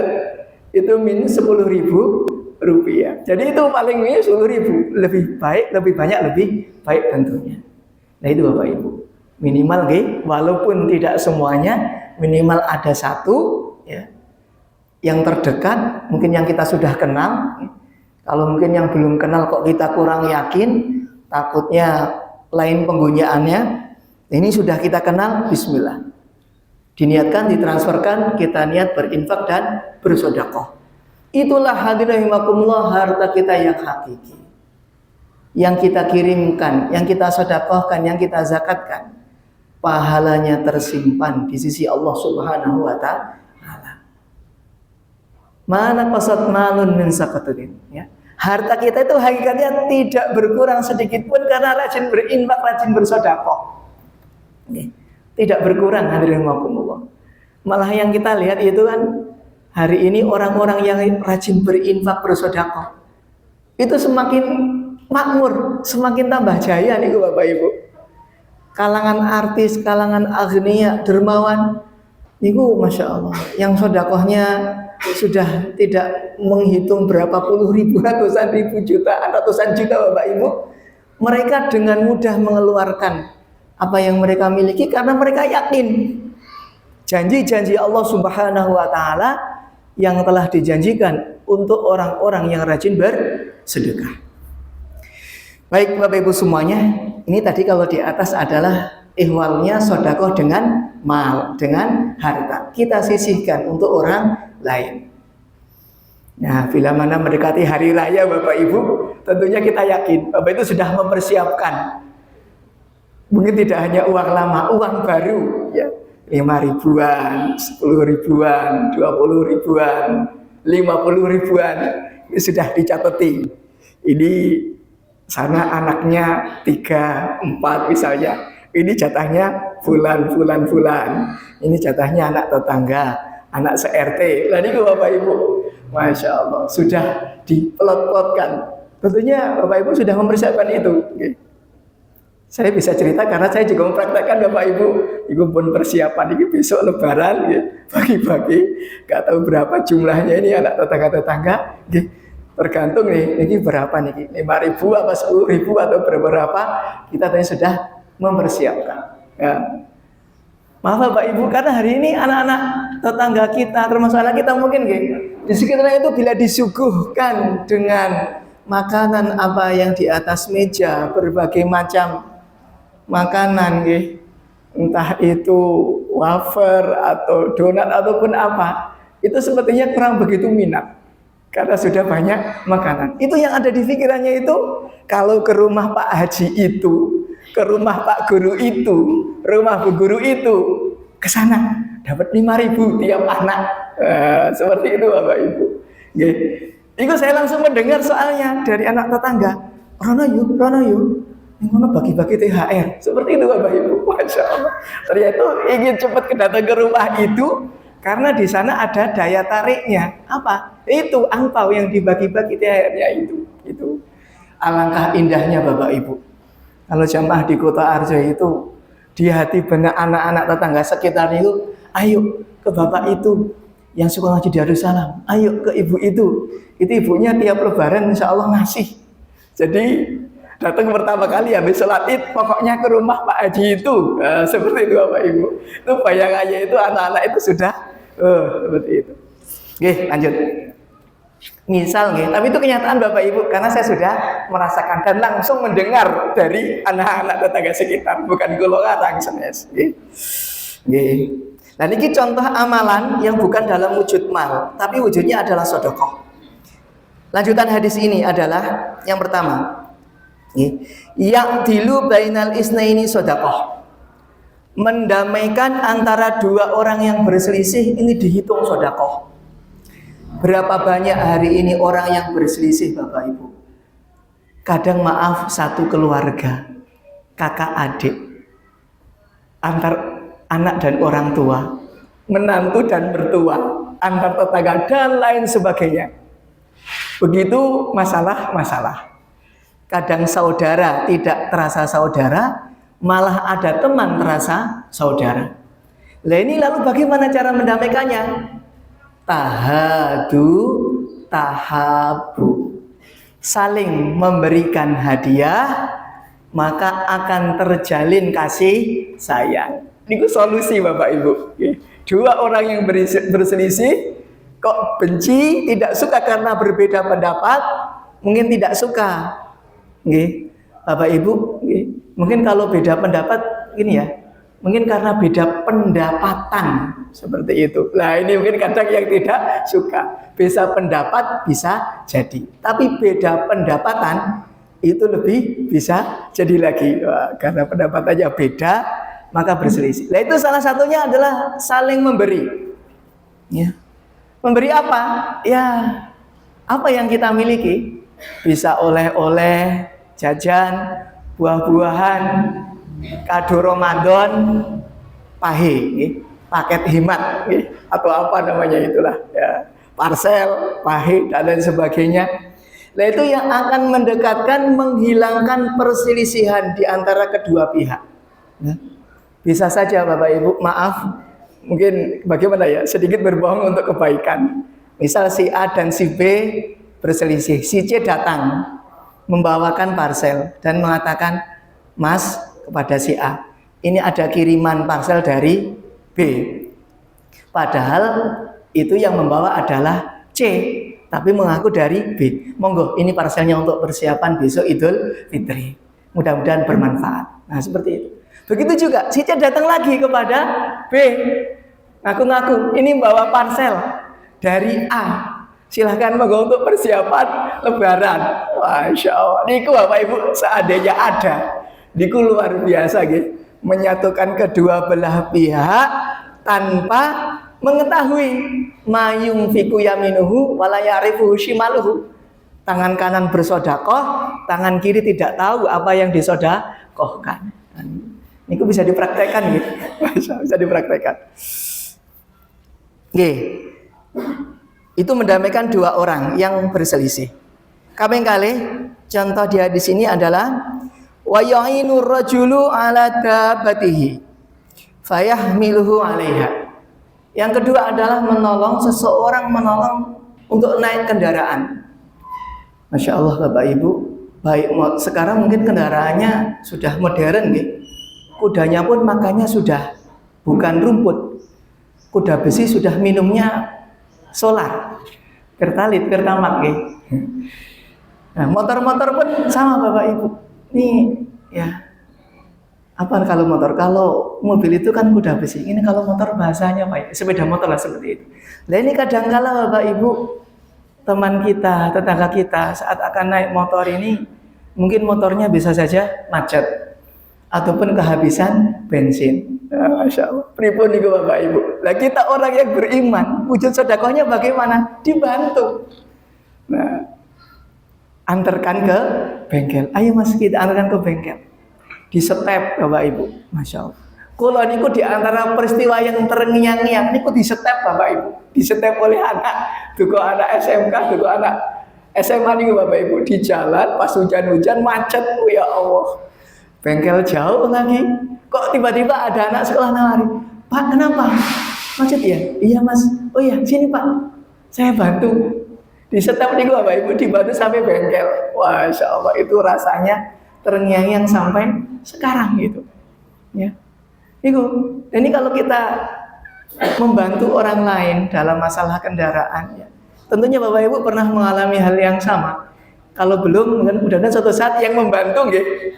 itu minus 10.000, rupiah. Jadi itu paling minus 10.000, lebih baik, lebih banyak, lebih baik tentunya. Nah itu Bapak Ibu, minimal walaupun tidak semuanya, minimal ada satu ya, yang terdekat, mungkin yang kita sudah kenal. Kalau mungkin yang belum kenal kok kita kurang yakin, takutnya lain penggunaannya, ini sudah kita kenal, bismillah. Diniatkan, ditransferkan, kita niat berinfak dan bersedekah. Itulah hadirin rahimakumullah harta kita yang hakiki. Yang kita kirimkan, yang kita sedekahkan, yang kita zakatkan. Pahalanya tersimpan di sisi Allah Subhanahu wa taala. Mana qasat malun min saqatin, ya. Harta kita itu hakikatnya tidak berkurang sedikit pun karena rajin berinfak, rajin bersedekah. Tidak berkurang hadirin rahimakumullah. Malah yang kita lihat itu kan hari ini orang-orang yang rajin berinfak, bersedekah itu semakin makmur, semakin tambah jaya nih Bapak Ibu. Kalangan artis, kalangan agniya, dermawan niku Masya Allah, yang sedekahnya sudah tidak menghitung berapa puluh ribu, ratusan ribu, jutaan, ratusan juta Bapak Ibu. Mereka dengan mudah mengeluarkan apa yang mereka miliki karena mereka yakin janji-janji Allah Subhanahu wa taala yang telah dijanjikan untuk orang-orang yang rajin bersedekah. Baik Bapak Ibu semuanya, ini tadi kalau di atas adalah ihwalnya sedekah dengan mal, dengan harta. Kita sisihkan untuk orang lain. Nah, bila mana mendekati hari raya Bapak Ibu, tentunya kita yakin Bapak itu sudah mempersiapkan. Mungkin tidak hanya uang lama, uang baru ya. 5 ribuan, 10 ribuan, 20 ribuan, 50 ribuan. Ini sudah dicatati. Ini sana anaknya 3, 4 misalnya. Ini jatahnya bulan. Ini jatahnya anak tetangga, anak se-RT. Nah ini Bapak Ibu, Masya Allah, sudah dipelot-pelotkan. Tentunya Bapak Ibu sudah mempersiapkan itu. Saya bisa cerita karena saya juga mempraktekkan Bapak Ibu. Ibu pun persiapan ini besok Lebaran, ya, bagi-bagi. Gak tahu berapa jumlahnya ini anak tetangga-tetangga. Tergantung nih, ini berapa nih? 5.000 apa 10.000 atau berapa? Kita tadi sudah mempersiapkan. Ya. Maaf Bapak Ibu, karena hari ini anak-anak tetangga kita, termasuk anak kita mungkin di sekitarnya itu bila disuguhkan dengan makanan apa yang di atas meja, berbagai macam makanan, entah itu wafer atau donat ataupun apa, itu sepertinya kurang begitu minat karena sudah banyak makanan. Itu yang ada di pikirannya itu, kalau ke rumah Pak Haji itu, ke rumah Pak Guru itu, rumah Bu Guru itu, ke sana dapat 5.000 tiap anak. Seperti itu Bapak Ibu. Itu saya langsung mendengar soalnya dari anak tetangga. Rono yuk, yang mana bagi-bagi THR. Seperti itu Bapak Ibu. Masya Allah. Ternyata ingin cepat datang ke rumah itu karena di sana ada daya tariknya. Apa? Itu angpau yang dibagi-bagi THR-nya itu. Itu alangkah indahnya Bapak Ibu. Kalau jamaah di Kota Arjo itu di hati benak anak-anak tetangga sekitar itu, ayo ke Bapak itu yang suka ngaji Darussalam, ayo ke ibu itu ibunya tiap Lebaran insya Allah ngasih. Jadi datang pertama kali habis sholat id pokoknya ke rumah Pak Haji itu. Seperti itu Bapak Ibu. Itu bayangannya itu anak-anak itu sudah seperti itu. Oke, lanjut. Misal tapi itu kenyataan Bapak Ibu karena saya sudah merasakan dan langsung mendengar dari anak-anak tetangga sekitar, bukan golongan senes. Nah ini contoh amalan yang bukan dalam wujud mal, tapi wujudnya adalah sedekah. Lanjutan hadis ini adalah yang pertama, ya'dilu bainal isnaini sedekah. Mendamaikan antara dua orang yang berselisih ini dihitung sedekah. Berapa banyak hari ini orang yang berselisih Bapak Ibu? Kadang maaf satu keluarga, kakak adik, antar anak dan orang tua, menantu dan mertua, antar tetangga dan lain sebagainya. Begitu masalah-masalah. Kadang saudara tidak terasa saudara, malah ada teman terasa saudara. Lah ini lalu bagaimana cara mendamaikannya? Tahadu tahabu. Saling memberikan hadiah, maka akan terjalin kasih sayang. Ini solusi Bapak Ibu. Dua orang yang berselisih, kok benci, tidak suka karena berbeda pendapat, mungkin tidak suka. Bapak Ibu, mungkin kalau beda pendapat, ini ya, mungkin karena beda pendapatan, seperti itu. Nah ini mungkin kadang yang tidak suka. Bisa pendapat bisa jadi, tapi beda pendapatan itu lebih bisa jadi lagi. Wah, karena pendapatannya beda, maka berselisih. Nah itu salah satunya adalah saling memberi. Ya. Memberi apa? Ya, apa yang kita miliki. Bisa oleh-oleh, jajan, buah-buahan, kado Ramadan, pahe, paket hemat, atau apa namanya itulah, ya, parcel, pahe, dan lain sebagainya. Nah itu yang akan mendekatkan, menghilangkan perselisihan di antara kedua pihak. Ya. Bisa saja Bapak Ibu, maaf, mungkin bagaimana ya, sedikit berbohong untuk kebaikan. Misal si A dan si B berselisih, si C datang membawakan parcel dan mengatakan, Mas, kepada si A, ini ada kiriman parcel dari B. Padahal itu yang membawa adalah C, tapi mengaku dari B. Monggo, ini parcelnya untuk persiapan besok Idul Fitri. Mudah-mudahan bermanfaat. Nah seperti itu. Begitu juga si C datang lagi kepada B, ngaku-ngaku ini bawa parcel dari A. Silahkan monggo untuk persiapan Lebaran. Masya Allah. Niku Bapak Ibu seandainya ada, niku luar biasa gitu, menyatukan kedua belah pihak tanpa mengetahui mayung fiku yaminuhu walayarifu shimaluhu. Tangan kanan bersodakoh, tangan kiri tidak tahu apa yang disodakohkan. Niku bisa dipraktekkan gitu. Bisa dipraktekkan. Oke. Itu mendamaikan dua orang yang berselisih. Kaping kalih contoh dia di sini adalah wa yu'inu rajulu ala dabbatihi fayahmiluhu 'alaiha. Yang kedua adalah menolong seseorang, menolong untuk naik kendaraan. Masya Allah Bapak Ibu, baik sekarang mungkin kendaraannya sudah modern nih. Kudanya pun makannya sudah bukan rumput. Kuda besi sudah minumnya solar, pertalit, pertamak nih. Nah, motor-motor pun sama Bapak Ibu. Nih ya, apa kalau motor? Kalau mobil itu kan kuda besi. Ini kalau motor bahasanya apa ya? Sepeda motor lah seperti itu. Nah ini kadang-kala Bapak Ibu, teman kita, tetangga kita saat akan naik motor ini, mungkin motornya bisa saja macet ataupun kehabisan bensin. Nah, Masya Allah. Pripun itu Bapak Ibu. Nah kita orang yang beriman, wujud sedekahnya bagaimana? Dibantu. Nah, antarkan ke bengkel. Ayo Mas, kita antarkan ke bengkel. Di step Bapak Ibu. Masya Allah. Kalau niku di antara peristiwa yang terngiang-ngiang, niku di step Bapak Ibu. Di step oleh anak. Duko anak SMK, duko anak SMA niku Bapak Ibu. Di jalan pas hujan-hujan macet. Ya Allah. Bengkel jauh lagi. Kok tiba-tiba ada anak sekolah nawari, Pak kenapa? Macet ya? Iya Mas. Oh iya sini Pak, saya bantu. Di setiap minggu Bapak Ibu dibantu sampai bengkel. Wah, Masya Allah itu rasanya terngiang-ngiang sampai sekarang gitu. Ya, itu. Ini kalau kita membantu orang lain dalam masalah kendaraan, ya, tentunya Bapak Ibu pernah mengalami hal yang sama. Kalau belum, mudah-mudahan suatu saat yang membantu,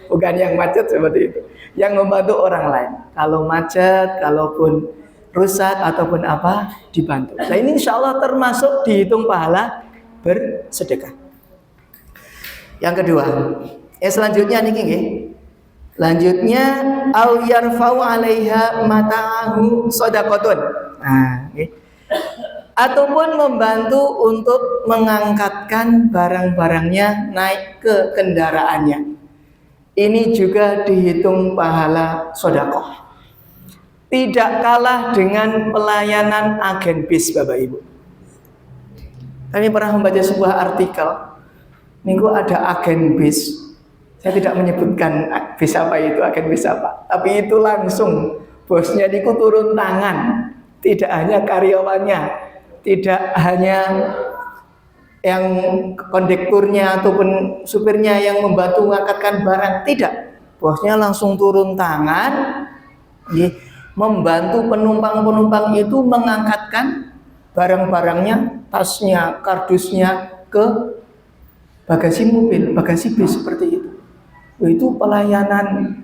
bukan yang macet seperti itu, yang membantu orang lain. Kalau macet, kalaupun rusak ataupun apa, dibantu. Nah ini insya Allah termasuk dihitung pahala bersedekah. Yang kedua, selanjutnya nih, lanjutnya au yarfau 'alaiha mata'ahu shadaqatun. Nah, ataupun membantu untuk mengangkatkan barang-barangnya naik ke kendaraannya. Ini juga dihitung pahala sedekah. Tidak kalah dengan pelayanan agen bis Bapak Ibu. Kami pernah membaca sebuah artikel. Minggu ada agen bis. Saya tidak menyebutkan bis apa itu, agen bis apa. Tapi itu langsung bosnya niku turun tangan. Tidak hanya karyawannya, tidak hanya yang kondekturnya ataupun supirnya yang membantu mengangkatkan barang, tidak. Bosnya langsung turun tangan, membantu penumpang-penumpang itu mengangkatkan barang-barangnya, tasnya, kardusnya ke bagasi mobil, bagasi bis seperti itu. Itu pelayanan,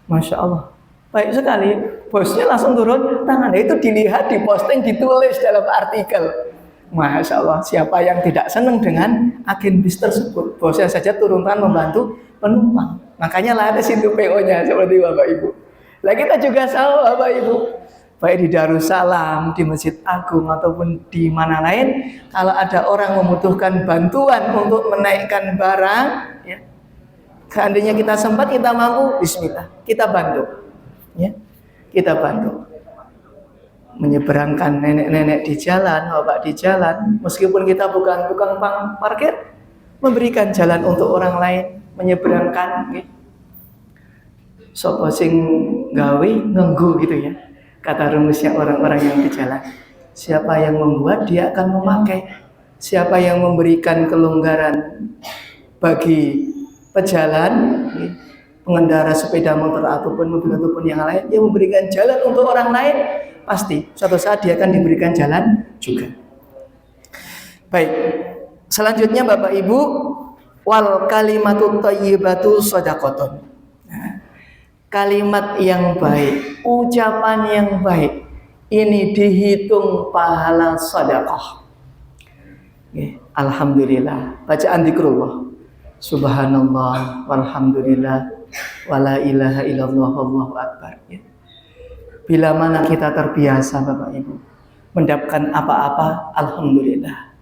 Masya Allah, baik sekali. Bosnya langsung turun tangan. Itu dilihat, diposting, ditulis dalam artikel. Masya Allah, siapa yang tidak senang dengan agen bis tersebut? Bosnya saja turun tangan membantu penumpang. Makanya lah ada situ PO-nya seperti Bapak Ibu. Lah kita juga sama Bapak Ibu, baik di Darussalam, di Masjid Agung ataupun di mana lain, kalau ada orang membutuhkan bantuan untuk menaikkan barang, ya, seandainya kita sempat, kita mampu, bismillah, kita bantu, ya, kita bantu. Menyeberangkan nenek-nenek di jalan, bapak di jalan, meskipun kita bukan tukang parkir, memberikan jalan untuk orang lain, menyeberangkan. Sopo sing gawe ngenggu gitu ya, kata rumusnya orang-orang yang di jalan. Siapa yang membuat, dia akan memakai. Siapa yang memberikan kelonggaran bagi pejalan, pengendara sepeda motor ataupun mobil ataupun yang lain, yang memberikan jalan untuk orang lain, pasti suatu saat dia akan diberikan jalan juga. Baik, selanjutnya Bapak Ibu, wal kalimatut thayyibatu shadaqatun. Kalimat yang baik, ucapan yang baik, ini dihitung pahala sedekah. Alhamdulillah, bacaan zikrullah, subhanallah, walhamdulillah, wala ilaha illallah, wallahu akbar. Bila mana kita terbiasa Bapak Ibu mendapatkan apa-apa, alhamdulillah.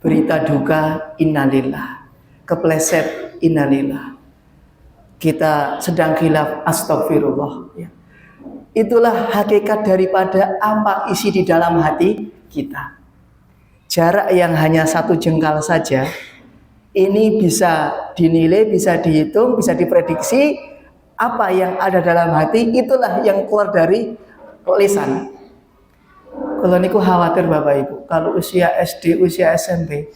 Berita duka, innalillah. Kepleset, innalillah. Kita sedang khilaf, astagfirullah. Itulah hakikat daripada apa isi di dalam hati kita. Jarak yang hanya 1 jengkal saja, ini bisa dinilai, bisa dihitung, bisa diprediksi. Apa yang ada dalam hati, itulah yang keluar dari lisan. Kalau niku khawatir Bapak Ibu, kalau usia SD, usia SMP,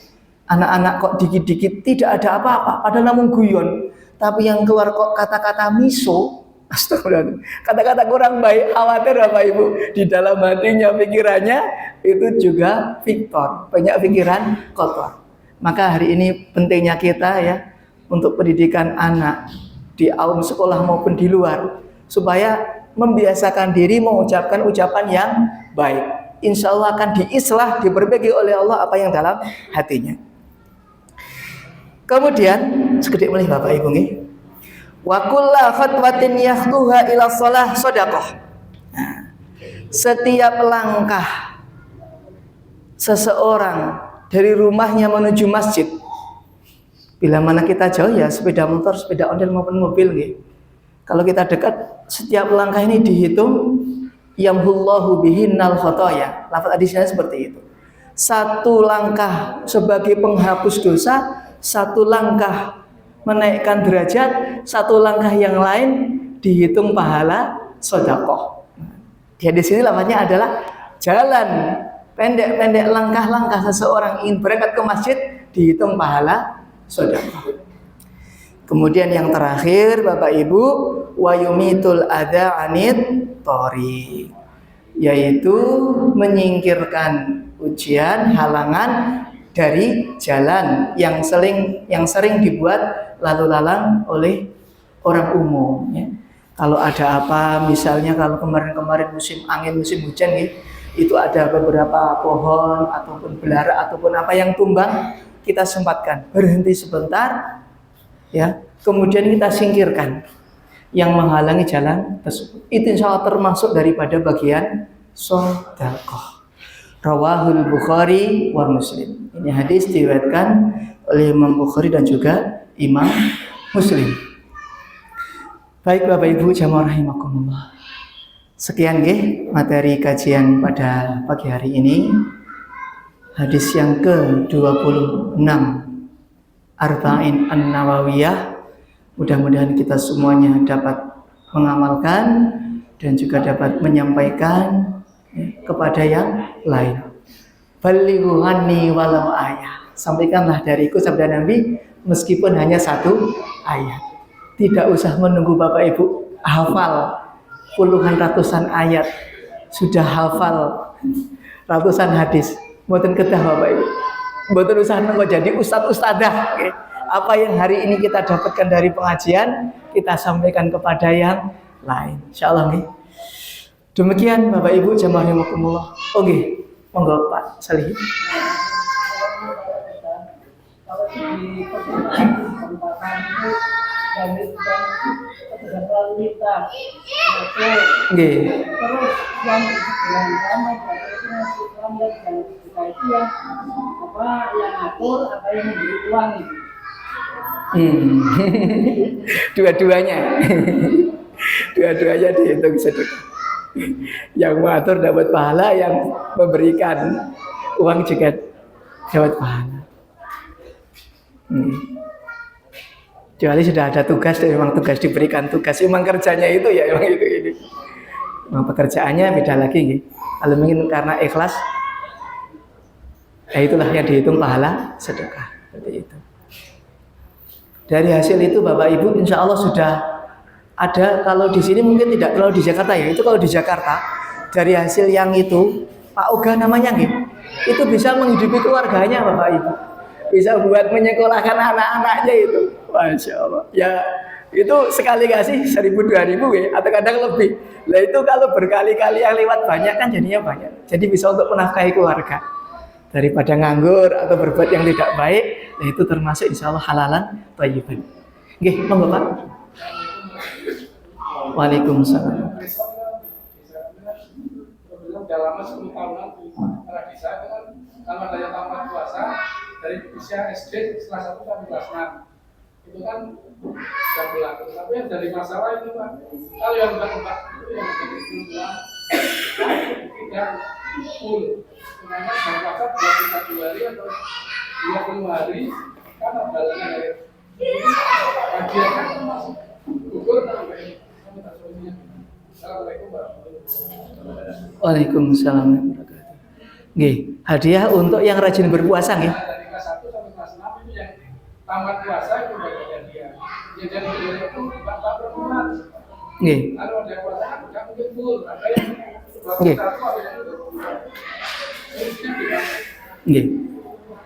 anak-anak kok dikit-dikit tidak ada apa-apa, padahal namun guyon, tapi yang keluar kok kata-kata miso, astagfirullah, kata-kata kurang baik, khawatir Bapak Ibu, di dalam hatinya, pikirannya itu juga Victor, banyak pikiran kotor. Maka hari ini pentingnya kita ya, untuk pendidikan anak di aula sekolah maupun di luar, supaya membiasakan diri mengucapkan ucapan yang baik. Insya Allah akan diislah, diperbaiki oleh Allah apa yang dalam hatinya. Kemudian sekedip melih Bapak Ibu nih, wa kullu khatwatin yahtuha ila shalah shadaqah. Setiap langkah seseorang dari rumahnya menuju masjid, bila mana kita jauh ya sepeda motor, sepeda ondel maupun mobil nih. Kalau kita dekat, setiap langkah ini dihitung yamhullahu bihinnal khotoya. Lafaz hadisnya seperti itu. 1 langkah sebagai penghapus dosa, 1 langkah menaikkan derajat, 1 langkah yang lain dihitung pahala sedekah. Di sini lafaznya adalah jalan pendek-pendek langkah-langkah seseorang ingin berangkat ke masjid dihitung pahala sedekah. Kemudian yang terakhir Bapak Ibu, wa yumitul adza anit thoriq, yaitu menyingkirkan ujian, halangan dari jalan yang sering dibuat lalu lalang oleh orang umum ya. Kalau ada apa, misalnya kalau kemarin-kemarin musim angin, musim hujan ya, itu ada beberapa pohon ataupun belara ataupun apa yang tumbang, kita sempatkan berhenti sebentar ya, kemudian kita singkirkan yang menghalangi jalan tersebut. Itu insya Allah termasuk daripada bagian sedekah. Rawahul Bukhari wa Muslim. Ini hadis diriwayatkan oleh Imam Bukhari dan juga Imam Muslim. Baik Bapak Ibu jamaah rahimakumullah. Sekian nggih materi kajian pada pagi hari ini. Hadis yang ke-26 Arba'in An-Nawawiyah. Mudah-mudahan kita semuanya dapat mengamalkan dan juga dapat menyampaikan kepada yang lain. Balighu anni walau ayah. sampaikanlah dariku sabda Nabi, meskipun hanya 1 ayat. Tidak usah menunggu Bapak Ibu hafal puluhan ratusan ayat, sudah hafal ratusan hadis. Mboten kedah Bapak Ibu. Mboten usah nunggu jadi ustad-ustadah. Okay. Apa yang hari ini kita dapatkan dari pengajian, kita sampaikan kepada yang lain. Insyaallah nih. Demikian Bapak Ibu jamaah rahimakumullah. Oke, monggo Pak Salih. Kalau di kesempatan itu dan lalu lintas, terus yang sama itu masih pelanggan dan kita itu yang apa yang atur apa yang memberi uang itu. Dua-duanya dihitung sedekah. Yang mengatur dapat pahala, yang memberikan uang juga dapat pahala. Kecuali sudah ada tugas, dan memang tugas diberikan tugas, memang kerjanya itu ya, memang itu ini. Memang pekerjaannya beda lagi, gitu. Kalau ingin karena ikhlas, ya itulah yang dihitung pahala sedekah, seperti itu. Dari hasil itu Bapak Ibu, insya Allah sudah ada. Kalau di sini mungkin tidak, kalau di Jakarta ya, itu kalau di Jakarta dari hasil yang itu Pak Oga namanya, gitu, itu bisa menghidupi keluarganya Bapak Ibu. Bisa buat menyekolahkan anak-anaknya itu, masya Allah. Ya itu sekali kasih 1.000-2.000 ya, atau kadang lebih. Nah itu kalau berkali-kali yang lewat banyak kan jadinya banyak. Jadi bisa untuk menafkahi keluarga daripada nganggur atau berbuat yang tidak baik. Nah itu termasuk insya Allah halalan thayyiban. Oke, monggo Pak. Waalaikumsalam. Udah lama 10 tahunan karena di saya kan kalau ada yang tamat puasa dari usia SD kelas 1 sampai kelas 6 itu kan sudah berlaku. Tapi yang dari masalah itu Pak, kalau yang mbak itu yang jadi dua tidak full, karena jam puasa 21 hari atau 20 hari kan adalah dari hadiah kan masuk gugur sampai Assalamualaikum warahmatullahi wabarakatuh. Waalaikumsalam warahmatullahi wabarakatuh. Nggih, hadiah untuk yang rajin berpuasa nggih. Dari kelas 1 sampai kelas 6 itu yang tamat puasa itu bagi hadiah. Yang jadi hadiah itu bapak perempuan. Nggih. Kalau ada puasa kan tidak mungkin full. Ada yang 21 ada yang nggih.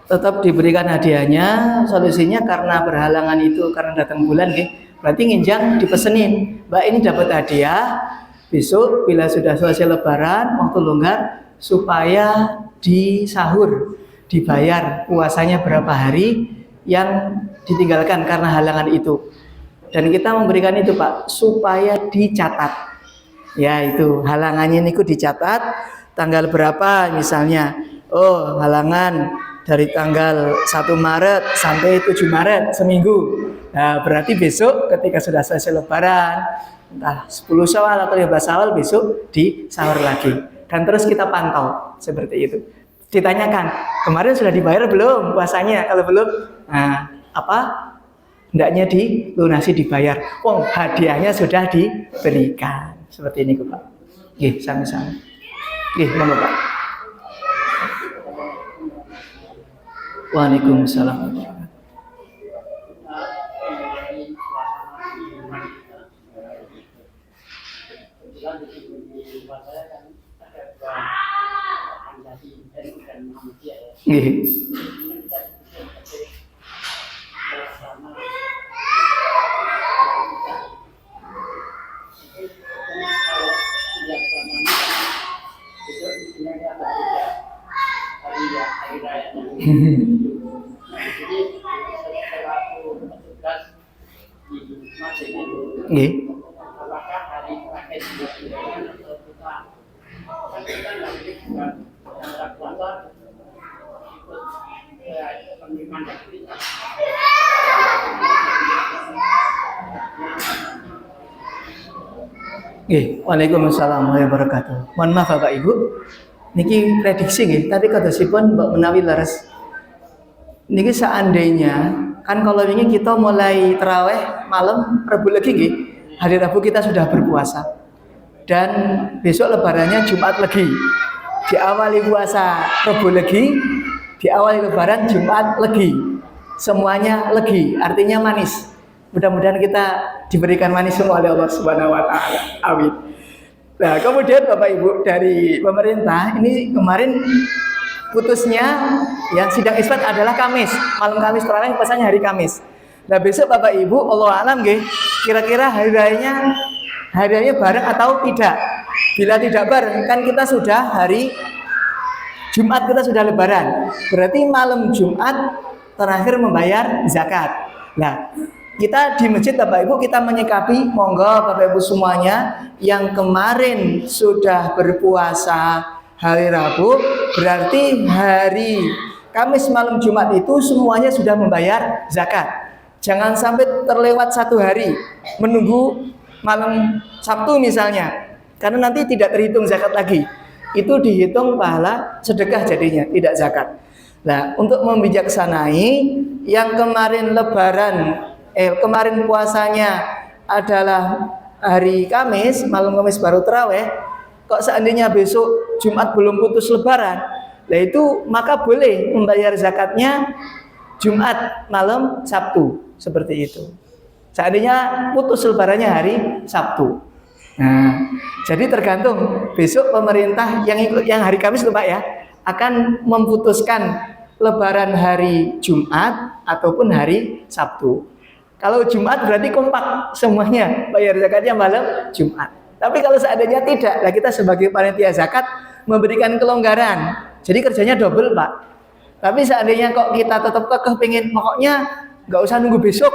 Tetap diberikan hadiahnya. Solusinya karena berhalangan itu karena datang bulan nggih. Berarti nginjang dipesenin, Mbak ini dapat hadiah. Besok bila sudah selesai lebaran, waktu longgar, supaya di sahur dibayar puasanya berapa hari yang ditinggalkan karena halangan itu. Dan kita memberikan itu Pak, supaya dicatat. Ya itu, halangannya niku dicatat, tanggal berapa misalnya. Oh halangan dari tanggal 1 Maret sampai 7 Maret, seminggu. Nah berarti besok ketika sudah selesai lebaran, entah 10 Syawal atau 15 Syawal besok di sahur lagi. Dan terus kita pantau seperti itu. Ditanyakan, kemarin sudah dibayar belum puasanya? Kalau belum, nah apa? Hendaknya dilunasi dibayar. Wong hadiahnya sudah diberikan. Seperti ini Pak. Nggih, sami-sami. Nggih, monggo Pak. Waalaikumsalam. Nggih. Nggih. Apakah hari terakhir Waalaikumsalam warahmatullahi wabarakatuh. Mohon maaf Bapak Ibu, niki prediksi nggih, tapi kadosipun mbok menawi leres. Niki seandainya kan kalau ini kita mulai tarawih malam Rabu lagi nggih. Hari Rabu kita sudah berpuasa. Dan besok lebarannya Jumat lagi. Diawali puasa Rabu lagi, Di awal Lebaran Jumat legi, semuanya legi, artinya manis. Mudah-mudahan kita diberikan manis semua oleh Allah Subhanahu Wa Taala. Amin. Nah, kemudian Bapak Ibu dari pemerintah ini kemarin putusnya yang sidang isbat adalah Kamis, malam Kamis terawih pesannya hari Kamis. Nah besok Bapak Ibu Allah alam nggih, kira-kira hari rayanya bareng atau tidak? Bila tidak bareng kan kita sudah hari Jumat, kita sudah Lebaran. Berarti malam Jumat terakhir membayar zakat. Nah, kita di masjid Bapak Ibu kita menyikapi monggo Bapak Ibu semuanya yang kemarin sudah berpuasa hari Rabu, berarti hari Kamis malam Jumat itu semuanya sudah membayar zakat. Jangan sampai terlewat satu hari menunggu malam Sabtu misalnya, karena nanti tidak terhitung zakat lagi. Itu dihitung pahala sedekah jadinya, tidak zakat. Nah, untuk membijaksanai yang kemarin kemarin puasanya adalah hari Kamis, malam Kamis baru terawih, kok seandainya besok Jumat belum putus Lebaran, nah itu maka boleh membayar zakatnya Jumat malam Sabtu, seperti itu. Seandainya putus Lebarannya hari Sabtu. Nah, jadi tergantung besok pemerintah yang hari Kamis tuh Pak ya, akan memutuskan Lebaran hari Jumat ataupun hari Sabtu. Kalau Jumat berarti kompak semuanya bayar zakatnya malam Jumat. Tapi kalau seandainya tidak, nah kita sebagai panitia zakat memberikan kelonggaran. Jadi kerjanya double Pak. Tapi seandainya kok kita tetap kekeh pengen pokoknya nggak usah nunggu besok,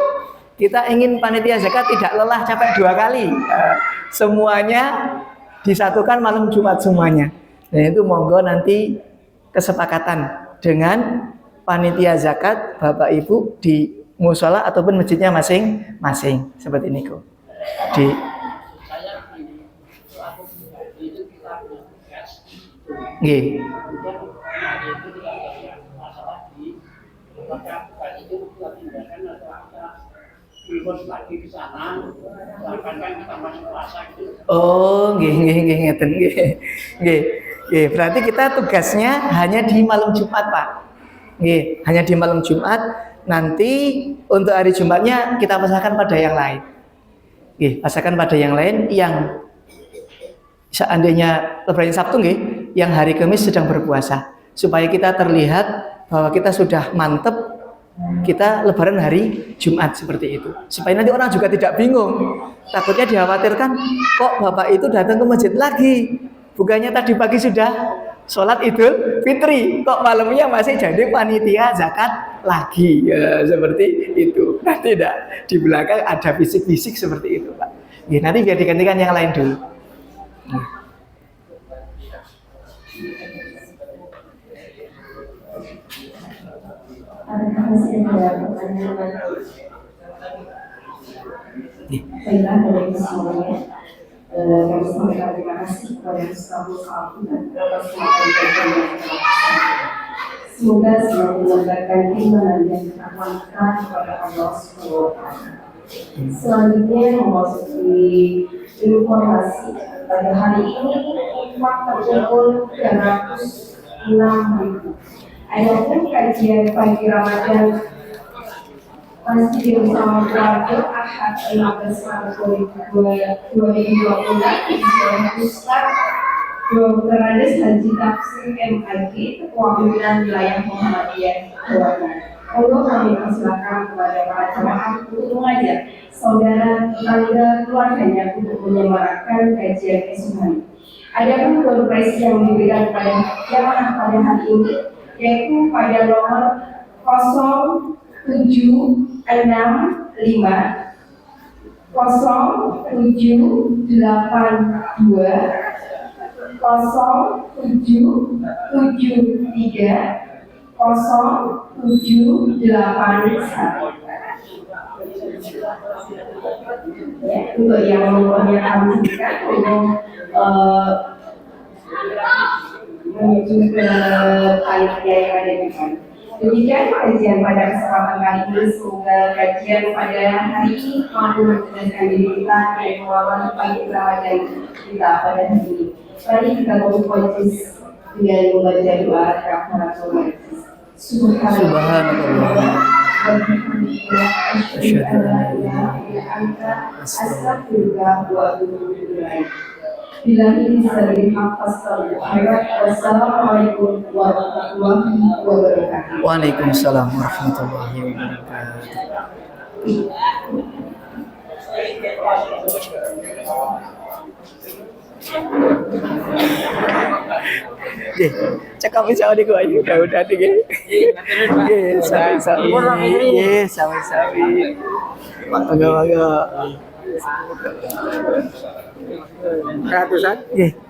kita ingin panitia zakat tidak lelah capek 2 kali, semuanya disatukan malam Jumat semuanya. Dan itu monggo nanti kesepakatan dengan panitia zakat Bapak Ibu di musola ataupun masjidnya masing-masing seperti ini kok. Di nggih. Oh, nggih ngeten nggih. Nggih, berarti kita tugasnya hanya di malam Jumat, Pak. Nggih, hanya di malam Jumat. Nanti untuk hari Jumatnya kita pasahkan pada yang lain. Nggih, pasahkan pada yang lain yang seandainya Lebaran Sabtu nggih, yang hari Kamis sedang berpuasa, supaya kita terlihat bahwa kita sudah mantep, kita Lebaran hari Jumat seperti itu. Supaya nanti orang juga tidak bingung. Takutnya dikhawatirkan, kok Bapak itu datang ke masjid lagi? Bukannya tadi pagi sudah sholat Idul Fitri, kok malamnya masih jadi panitia zakat lagi? Ya, seperti itu. Nah, tidak, di belakang ada bisik-bisik seperti itu, Pak. Ya, nanti biar digantikan yang lain dulu. Apakah masih ada pertanyaan lagi? Baiklah, dari semuanya kami sampaikan terima kasih kepada Ustaz Al-Quran atas materi yang telah. Semoga selalu menambahkan keimanan dan ketakwaan kita kepada Allah SWT. Selanjutnya memasuki informasi pada hari ini umat terkumpul 306.000. Adapun kajian pagi Ramadan masih bersama keluarga Ahad 15 Maret 2020 di Ustaz Dr. Andes Haji Tafsir MIG, Ketua Pimpinan Wilayah Muhammadiyah Jawa Barat. Lalu kami persilakan kepada para jemaah untuk mengajar saudara tetangga keluarganya untuk menyemarakan kajian esok hari. Adapun konferensi yang diberikan kepada jemaah pada hari ini yaitu pada nomor 0765 0782 0773 0781. Ya, untuk yang nomornya kami berikan untuk menuju ke panitia yang ada di sana. Demikian kajian pada kesempatan kali ini. Semoga kajian pada hari ini mampu mencerdaskan diri kita dan mengawal pagi Ramadan kita pada hari ini. Mari kita memulai dengan membaca doa kafaratul majlis. Subhanallah. Asyhadu an la ilaha Astagfirullah wa atubu ilaik. Billahi salihin wassalamualaikum warahmatullahi wabarakatuh. Waalaikumsalam warahmatullahi wabarakatuh. Cakap sama di gua aja udah deh. Sama-sama. Mangga. Ratusan?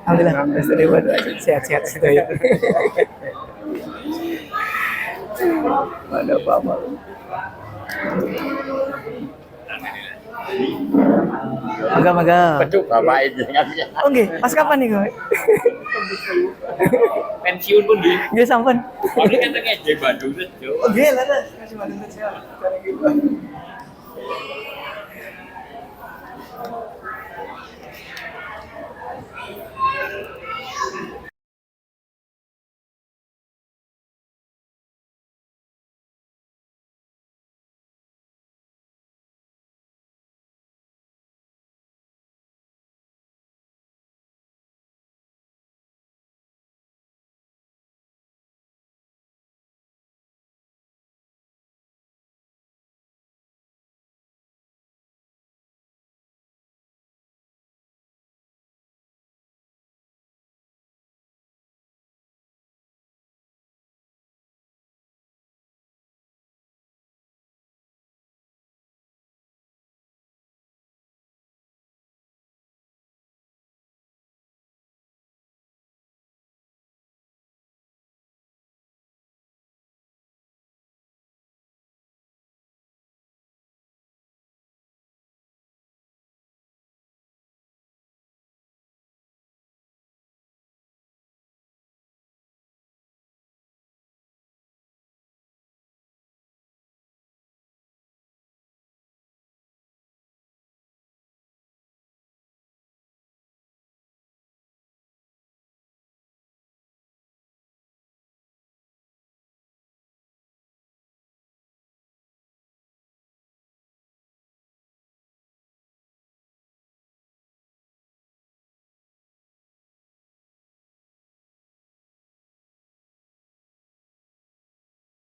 Alhamdulillah. Sehat-sehat sudah ya. Ada apa-apa. Maga. Betul, bapak itu. Oke, pas kapan nih gue? Pensiun pun di. Dia sampan. Paling kan ngejek Bandung tuh. Oke, lah. Masih Bandung tuh siapa?